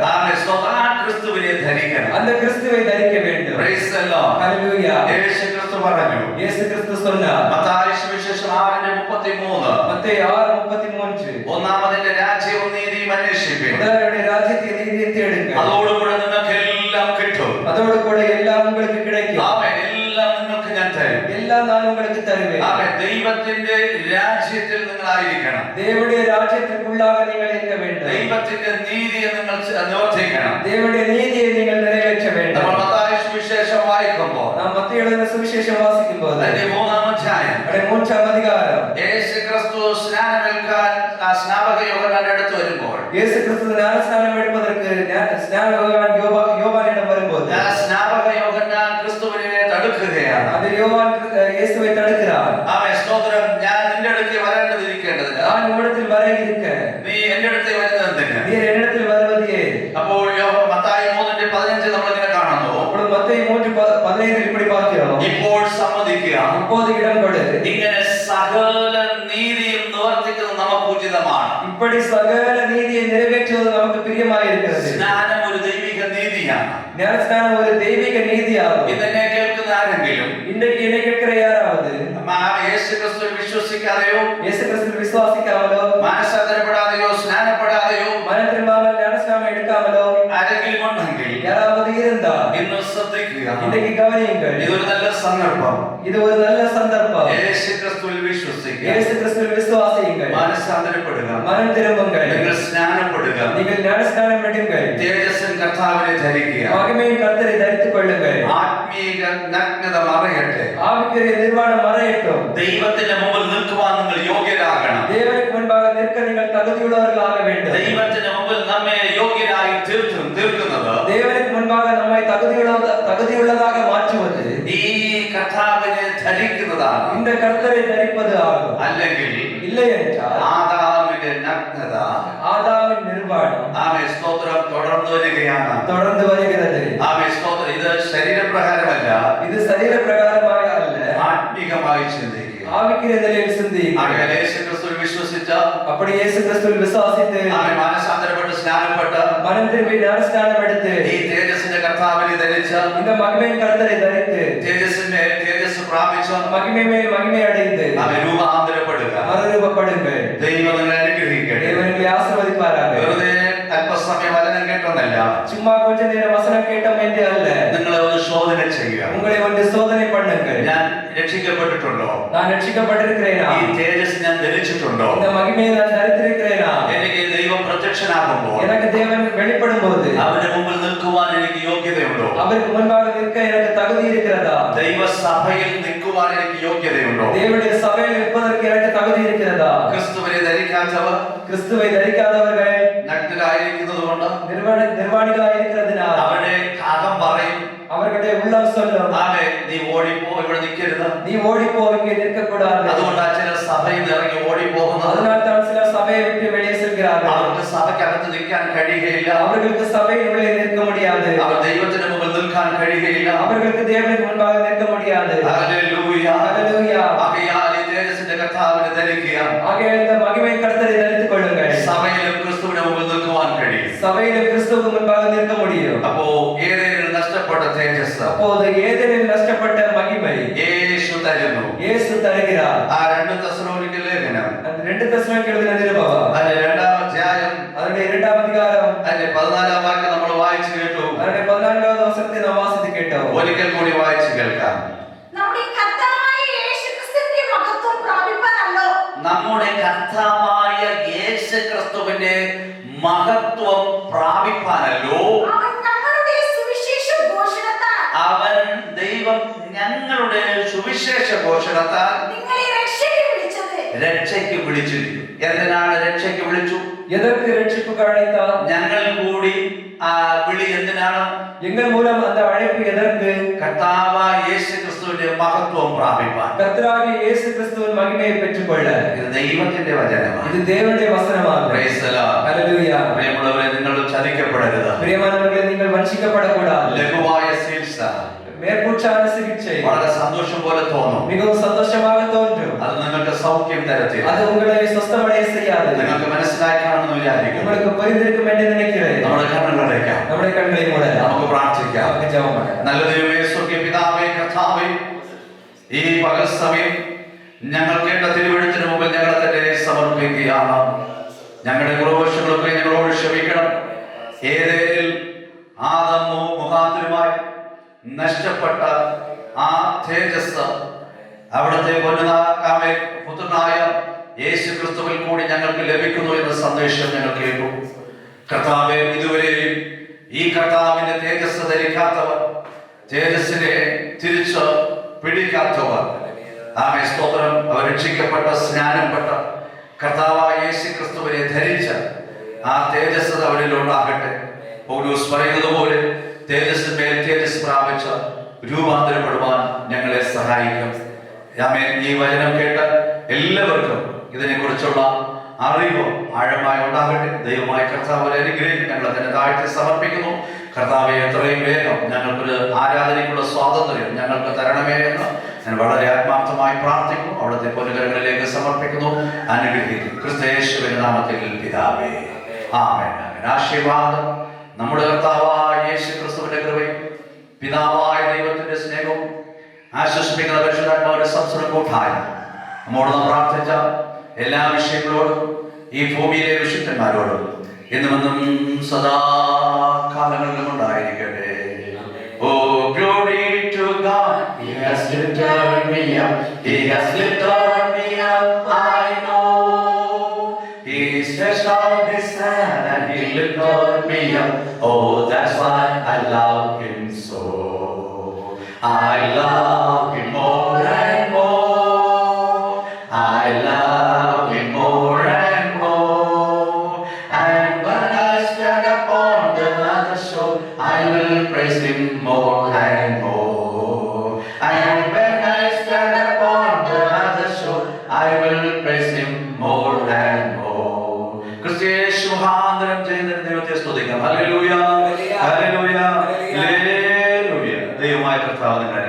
ക്രിസ്തുവിനെ ധരിക്കണം. அந்த கிறிஸ்துவை தரிக்க வேண்டும். Praise the Lord. Hallelujah. യേശു ക്രിസ്തു പറഞ്ഞു, യേശു ക്രിസ്തു சொன்னார், മത്തായി സുവിശേഷം 6:33, മത്തായി 6:33, ഒന്നാമതിന്റെ രാജ്യവും നീതിയും അന്വേഷിപ്പിൻ, முதலாவது ராஜ்யத்தை நீதியை தேடுங்கள், അതോടുകൂടെ നിങ്ങൾക്ക് എല്ലാം കിട്ടും. அதோடு கூட எல்லாம் உங்களுக்கு கிடைக்கும். ആമേൻ. എല്ലാം നിങ്ങൾക്ക് ഞാൻ തരും. எல்லாம் நான் உங்களுக்கு தருவேன். ആമേൻ. ദൈവത്തിന്റെ രാജ്യത്തിൽ നിങ്ങളായിരിക്കണം. தேவனுடைய ராஜ்யத்திற்குள்ளாக நீங்கள் இருக்க வேண்டும். ദൈവത്തിന്റെ നീതിയെ നിങ്ങൾ നിവർത്തിക്കണം. தேவனுடைய நீதியை நீங்கள் நிறைவேற்ற வேண்டும். നമ്മൾ മത്തായി സുവിശേഷം വായിക്കുമ്പോൾ, நாம் மத்திய எழுதின சுவிசேஷம் வாசிக்கும்போது, അതിന്റെ 3-ാം അധ്യായം, 3-ാം அதிகாரம், യേശു ക്രിസ്തു സ്നാനമേൽക്കാൻ സ്നാപക യോഹന്നാന്റെ അടുത്ത് വരുമ്പോൾ, இயேசு கிறிஸ்து ஞானஸ்நானம் எடுப்பதற்கு ஸ்நாபகன் யோவானிடம் வரும்போது, സ്നാപക യോഹന്നാൻ ക്രിസ്തുവിനെ തടുക്കുകയാണ്. அது யோவான் இயேசுவை தடுக்கிறார். ആമേൻ. സ്തോത്രം. ഞാൻ നിന്റെ അടുത്ത് വരേണ്ടതിരിക്കേണ്ടതിന്, நான் உம்மிடத்தில் வர இருக்க, നീ എന്റെ അടുത്ത് വരുന്നതെന്തിന്? நீர் என்னிடத்தில் வருவது ஏன்? അപ്പോൾ മത്തായി 3:15 നമ്മൾ ഇങ്ങനെ കാണുന്നു. அப்பொழுது மத்தேயு 3:15 இப்படி பார்க்கிறோம், ഇപ്പോൾ സമ്മതിക്കുക, இப்போது இடம் கொடு, ഇങ്ങനെ സകല നീതിയും നിവർത്തിക്കുന്നത് നമുക്ക് ഉചിതമാണ്. இப்படி சகல நீதியை நிறைவேற்றுவது நமக்கு பிரியமாய் இருக்கிறது. സ്നാനം ഒരു ദൈവിക നീതിയാണ്. ஞானஸ்நானம் ஒரு தெய்வீக நீதியாகும். ഇതിനെ കേൾക്കുന്ന ആരെങ്കിലും இன்றைக்கு என்னை கேட்கிற யாராவது യേശു ക്രിസ്തുവിൽ വിശ്വസിക്കാതെയോ, இயேசு கிறிஸ்துவில் விசுவாசிக்காமலோ, മനസ്സാന്തരപ്പെടാതെയോ, സ്നാനപ്പെടാതെയോ மனம் திரும்பாமல் ஞானஸ்நானம் எடுக்காமலோ ആരെങ്കിലും ഉണ്ടെങ്കിൽ யாராவது இருந்தால் ഇന്ന് ശ്രദ്ധിക്കുക. இன்றைக்கு கவனியுங்கள். ഇതൊരു നല്ല സന്ദർഭം. இது ஒரு நல்ல சந்தர்ப்பம். യേശു ക്രിസ്തുവിൽ വിശ്വസിക്കുക, இயேசு கிறிஸ்துவில் விசுவாசியுங்கள், മനസ്സാന്തരപ്പെടുക, மனம் திரும்புங்கள், നിങ്ങൾ സ്നാനപ്പെടുക, நீங்கள் ஞானஸ்நானம் எடுங்கள், തേജസ്സിൻ കർത്താവിനെ ധരിക്കുക, மகிமையின் கர்த்தரை தரித்துக் கொள்ளுங்கள், ആത്മീക നഗ്നത മറയട്ടെ, ஆவிக்குரிய நிர்வாணம் மறையட்டும், ദൈവത്തിന്റെ മുമ്പിൽ നിൽക്കുവാൻ നിങ്ങൾ യോഗ്യരാകണം. தேவனுக்கு முன்பாக நிற்க നിൽക്കാൻ നിങ്ങൾ തകുതിയുള്ളവர்களாக வேண்டும். ദൈവത്തിന് മുമ്പിൽ നമ്മെ യോഗ്യരായി തീർക്കുന്നത് தேவனுக்கு முன்பாக நம்மை தகுதியுள்ளதாக மாற்றுவது ഈ കർത്താവിനെ ധരിക്കുന്നതാണ്. இந்த கர்த்தரை தரிப்பது ஆகும். അല്ലെങ്കിൽ இல்லை என்றால் ആദാമിന്റെ നഗ്നത, ஆதாமின் நிர்வாணம் ആമേൻ സ്തോത്രം, തുടർന്നു വരികയാണ്. தொடர்ந்து வருகிறது. ആമേൻ സ്തോത്രം. ഇത് ശരീരപ്രകാരമല്ല, இது சரீர பிரகாரமாக அல்ல, ആത്മീകമായി ചിന്തിക്കുക. ஆவிக்குரிய நிலையில் சிந்தியுங்கள். ആകയാൽ യേശുക്രിസ്തുവിൽ വിശ്വസിച്ച, அப்படி இயேசு கிறிஸ்துவில் விசுவாசித்து ആമേൻ മാനസാന്തരപ്പെട്ട് സ്നാനപ്പെട്ട് மனம் திரும்பி ஞானஸ்நானம் எடுத்து ഈ തേജസ്സിന്റെ കർത്താവിനെ ധരിച്ച, இந்த மகிமையின் கர்த்தரை தரித்து തേജസ്സിന്മേൽ തേജസ് പ്രാപിച്ച, மகிமை மேல் மகிமை அடைந்து ആമേൻ രൂപാന്തരപ്പെടുക. மறுரூபப்படுங்கள். ദൈവം നിങ്ങളെ അനുഗ്രഹിക്കട്ടെ. தேவன் உங்களை ஆசீர்வதிப்பாராக. വെറുതെ അല്പസമയം വചനം കേട്ടൊന്നല്ല, சும்மா கொஞ்ச நேரம் வசனம் கேட்டோம் என்று அல்ல, നിങ്ങളെ ഒന്ന് ശോധന ചെയ്യുക. உங்களை வந்து சோதனை பண்ணுங்கள். ഞാൻ രക്ഷിക്കപ്പെട്ടിട്ടുണ്ടോ? நான் ரட்சிக்கப்பட்டிருக்கிறேனா? ഈ തേജസ് ഞാൻ ധരിച്ചിട്ടുണ്ടോ? இந்த மகிமையை நான் தரித்திருக்கிறேனா? എനിക്ക് ദൈവം പ്രത്യക്ഷനാകുമ്പോൾ எனக்கு தேவன் வெளிப்படும் போது അവന്റെ മുമ്പിൽ നിൽക്കുവാൻ എനിക്ക് യോഗ്യതയുണ്ടോ? அவருக்கு முன்பாக நிற்க எனக்கு தகுதி இருக்கிறதா? ദൈവസഭയിൽ നിൽക്കുവാൻ എനിക്ക് യോഗ്യതയുണ്ടോ? தேவனுடைய சபையில் நிற்பதற்கு எனக்கு தகுதி இருக்கிறதா? ക്രിസ്തുവിനെ ധരിക്കാത്തവർ, கிறிஸ்துவை தரிக்காதவர்கள் നഗ്നരായിരിക്കുന്നത് കൊണ്ട് நிர்வாணிகளாக இருக்கிறதுனால் അവരുടെ കാകം പറയും, அவர்களுடைய உள்ளம் சொல்லும், ആമേൻ നീ ഓടിപ്പോ, ഇവിടെ നിൽക്കരുത്. நீ ஓடிப்போ, இங்கே நிற்கக்கூடாது. അതുകൊണ്ട് ചില സഭയിൽ നിന്ന് ഇറങ്ങി ഓടിപ്പോകുന്നത്. அதனால் தான் சிலர் சபையை விட்டு வெளியே செல்கிறார்கள். അവർക്ക് സഭയ്ക്കകത്ത് നിൽക്കാൻ കഴിയുകയില്ല, அவர்களுக்கு சபையின் உள்ளே நிற்க முடியாது. അവർ ദൈവത്തിന് മുമ്പിൽ നിൽക്കാൻ കഴിയുകയില്ല. அவர்களுக்கு தேவனுக்கு முன்பாக நிற்க முடியாது. ഹല്ലേലൂയ. ஹல்லேலூயா. ആകയാൽ ഈ തേജസ്സിന്റെ കർത്താവിനെ ധരിക്കുക. ஆகையால் இந்த மகிமையின் கர்த்தரை தரித்துக் கொள்ளுங்கள். സഭയിലും ക്രിസ്തുവിന്റെ മുമ്പിൽ നിൽക്കുവാൻ കഴിയും. சபையிலும் கிறிஸ்துவுக்கு முன்பாக நிற்க முடியும். അപ്പോ ഏതേനിൽ നഷ്ടപ്പെട്ട തേജസ് அப்போது ஏதேனில் நஷ்டப்பட்ட மகிமை യേശു തരുന്നു. இயேசு தருகிறார். ആ 2 തെസ്സലോനിക്ക ലേഖനം அந்த 2 തെസ്സലോനിക്ക எழுதின நிருபம் അതിന്റെ 2-ാം അധ്യായം அதனுடைய 2ஆம் அதிகாரம் അതിന്റെ 14-ാം വാക്യം നമ്മൾ വായിച്ചു കേട്ടു. அதனுடைய 14வது வசனத்தை நாம் வாசித்து கேட்டோம். ഒരിക്കൽ കൂടി വായിച്ചു കേൾക്കാം. നമ്മുടെ കർത്താവായ യേശുക്രിസ്തുവിന്റെ മഹത്വം പ്രാപിപ്പാനല്ലോ. നമ്മുടെ കർത്താവായ യേശുക്രിസ്തുവിന്റെ മഹത്വം പ്രാപിപ്പാനല്ലോ അവൻ ഞങ്ങളുടെ സുവിശേഷ ഘോഷണത്താൽ, അവൻ ദൈവം ഞങ്ങളുടെ സുവിശേഷ ഘോഷണത്താൽ നിങ്ങളെ രക്ഷയ്ക്ക് വിളിച്ചത്. രക്ഷയ്ക്ക് വിളിച്ചിരിക്കുന്നു. എന്തിനാണ് രക്ഷയ്ക്ക് വിളിച്ചു? எதற்கு ரட்சிப்புக்கு அழைத்தார்? ഞങ്ങൾ കൂടി ആ വിളി എന്തിനാണ്? எங்கள் மூலம் அந்த அழைப்பு எதற்கு? കർത്താവായ യേശുക്രിസ്തുവിന്റെ മഹത്വം പ്രാപിപ്പാൻ. கர்த்தராகிய இயேசு கிறிஸ்துவின் மகிமையை பெற்றுக்கொள்ள. ഇത് ദൈവത്തിന്റെ വചനമാണ്. இது தேவனுடைய வசனமாகும். Praise the Lord. ஹல்லேலூயா. പ്രിയമുള്ളവരെ, നിങ്ങൾ ചതിക്കപ്പെടരുത്. பிரியமானவர்களே, நீங்கள் வஞ்சிக்கப்படக்கூடாது. ലഘുവായ ചികിത്സ மேற்பூச்சான சிகிச்சை വളരെ സന്തോഷം പോലെ തോന്നും. மிகவும் சந்தோஷமாக தோன்றும். അത് നിങ്ങൾക്ക് സൗഖ്യം തരത്തില്ല. அது உங்களை சொஸ்தமடைய செய்யாது. നിങ്ങൾക്ക് മനസ്സിലായി കാണുമെന്ന് വിചാരിക്കുന്നു. உங்களுக்கு புரிந்திருக்கும் என்று நினைக்கிறேன். നമ്മുടെ കണ്ണുകളടയ്ക്കാം, நம்முடைய கண்களை மூடலாம். നമുക്ക് പ്രാർത്ഥിക്കാം. നമുക്ക് ജപം ചെയ്യാം. നല്ല ദൈവമേ, സ്വർഗ്ഗീയ പിതാവേ, കർത്താവേ, ഈ പകൽ സമയം ഞങ്ങൾ കേട്ട തിരുവെഴുത്തിന് മുമ്പിൽ ഞങ്ങളെ തന്നെ സമർപ്പിക്കുകയാണ്. ഞങ്ങളുടെ കുറവശങ്ങളൊക്കെ ഞങ്ങളോട് ക്ഷമിക്കണം. ഏതേനിൽ ആദം മുഖാന്തരമായി നഷ്ടപ്പെട്ട ആ തേജസ് അവിടുത്തെ പുത്രനായ യേശു ക്രിസ്തുവിൽ കൂടി ഞങ്ങൾക്ക് ലഭിക്കുന്നു എന്ന സന്ദേശം ഞങ്ങൾ കേട്ടു. കർത്താവേ, ഇതുവരെയും ഈ കർത്താവിന്റെ തേജസ് ധരിക്കാത്തവർ, തേജസ്സിനെ തിരിച്ച് പിടിക്കാത്തവർ, ആമേ സ്തോത്രം, അവർ രക്ഷിക്കപ്പെട്ട സ്നാനപ്പെട്ട കർത്താവായ യേശു ക്രിസ്തുവിനെ ധരിച്ച ആ തേജസ് അവരിൽ ഉണ്ടാകട്ടെ. പൗലോസ് പറയുന്നത് പോലെ തേജസ്സിന്മേൽ തേജസ് പ്രാപിച്ച രൂപാന്തരപ്പെടുവാൻ ഞങ്ങളെ സഹായിക്കും. ആമേൻ. ഈ വചനം കേട്ട എല്ലാവർക്കും ഇതിനെക്കുറിച്ചുള്ള അറിവ് ആഴമായി ഉണ്ടാകട്ടെ. ദൈവമായ കർത്താവിനെ അനുഗ്രഹിക്കും. ഞങ്ങളെ തന്നെ താഴ്ത്തി സമർപ്പിക്കുന്നു. കർത്താവെ, എത്രയും വേഗം ഞങ്ങൾക്കൊരു ആരാധനയ്ക്കുള്ള സ്വാതന്ത്ര്യം ഞങ്ങൾക്ക് തരണമേ എന്ന് ഞാൻ വളരെ ആത്മാർത്ഥമായി പ്രാർത്ഥിക്കുന്നു. അവിടുത്തെ പൊന്നുകരങ്ങളിലേക്ക് സമർപ്പിക്കുന്നു. അനുഗ്രഹിക്കും. ക്രിസ്തുയേശുവിന്റെ നാമത്തിൽ പിതാവേ, ആമേൻ. ആശീർവാദം നമ്മുടെ കർത്താവായ യേശു ക്രിസ്തുവിന്റെ കൃപയും പിതാവായ ദൈവത്തിന്റെ സ്നേഹവും ആശ്വസിപ്പിക്കുന്ന പരിശുദ്ധാത്മാവിന്റെ സംസർഗ കൂട്ടായ്മ നമ്മോട് നാം പ്രാർത്ഥിച്ച എല്ലാ വിഷയങ്ങളോടും ഈ ഭൂമിയിലെ വിശുദ്ധന്മാരോടും എന്നുമെന്നും സദാ കാലങ്ങളിലും ഉണ്ടായിരിക്കട്ടെ. Oh glory to God, he has lifted me up, he has lifted me up, I know he stretched out his hand and he lifted me up. Oh, that's why I love him so. I love him more and more. I love him more and more. praise Him more and more. And when I stand upon the other shore, I will praise Him more and more. ക്രിസ്തയേശു മുഖാന്തരം ചെയ്യുന്ന ദൈവത്തെ സ്തുതിക്കാം. Hallelujah, hallelujah, hallelujah. ദൈവമായ കർത്താവ് നിങ്ങളെ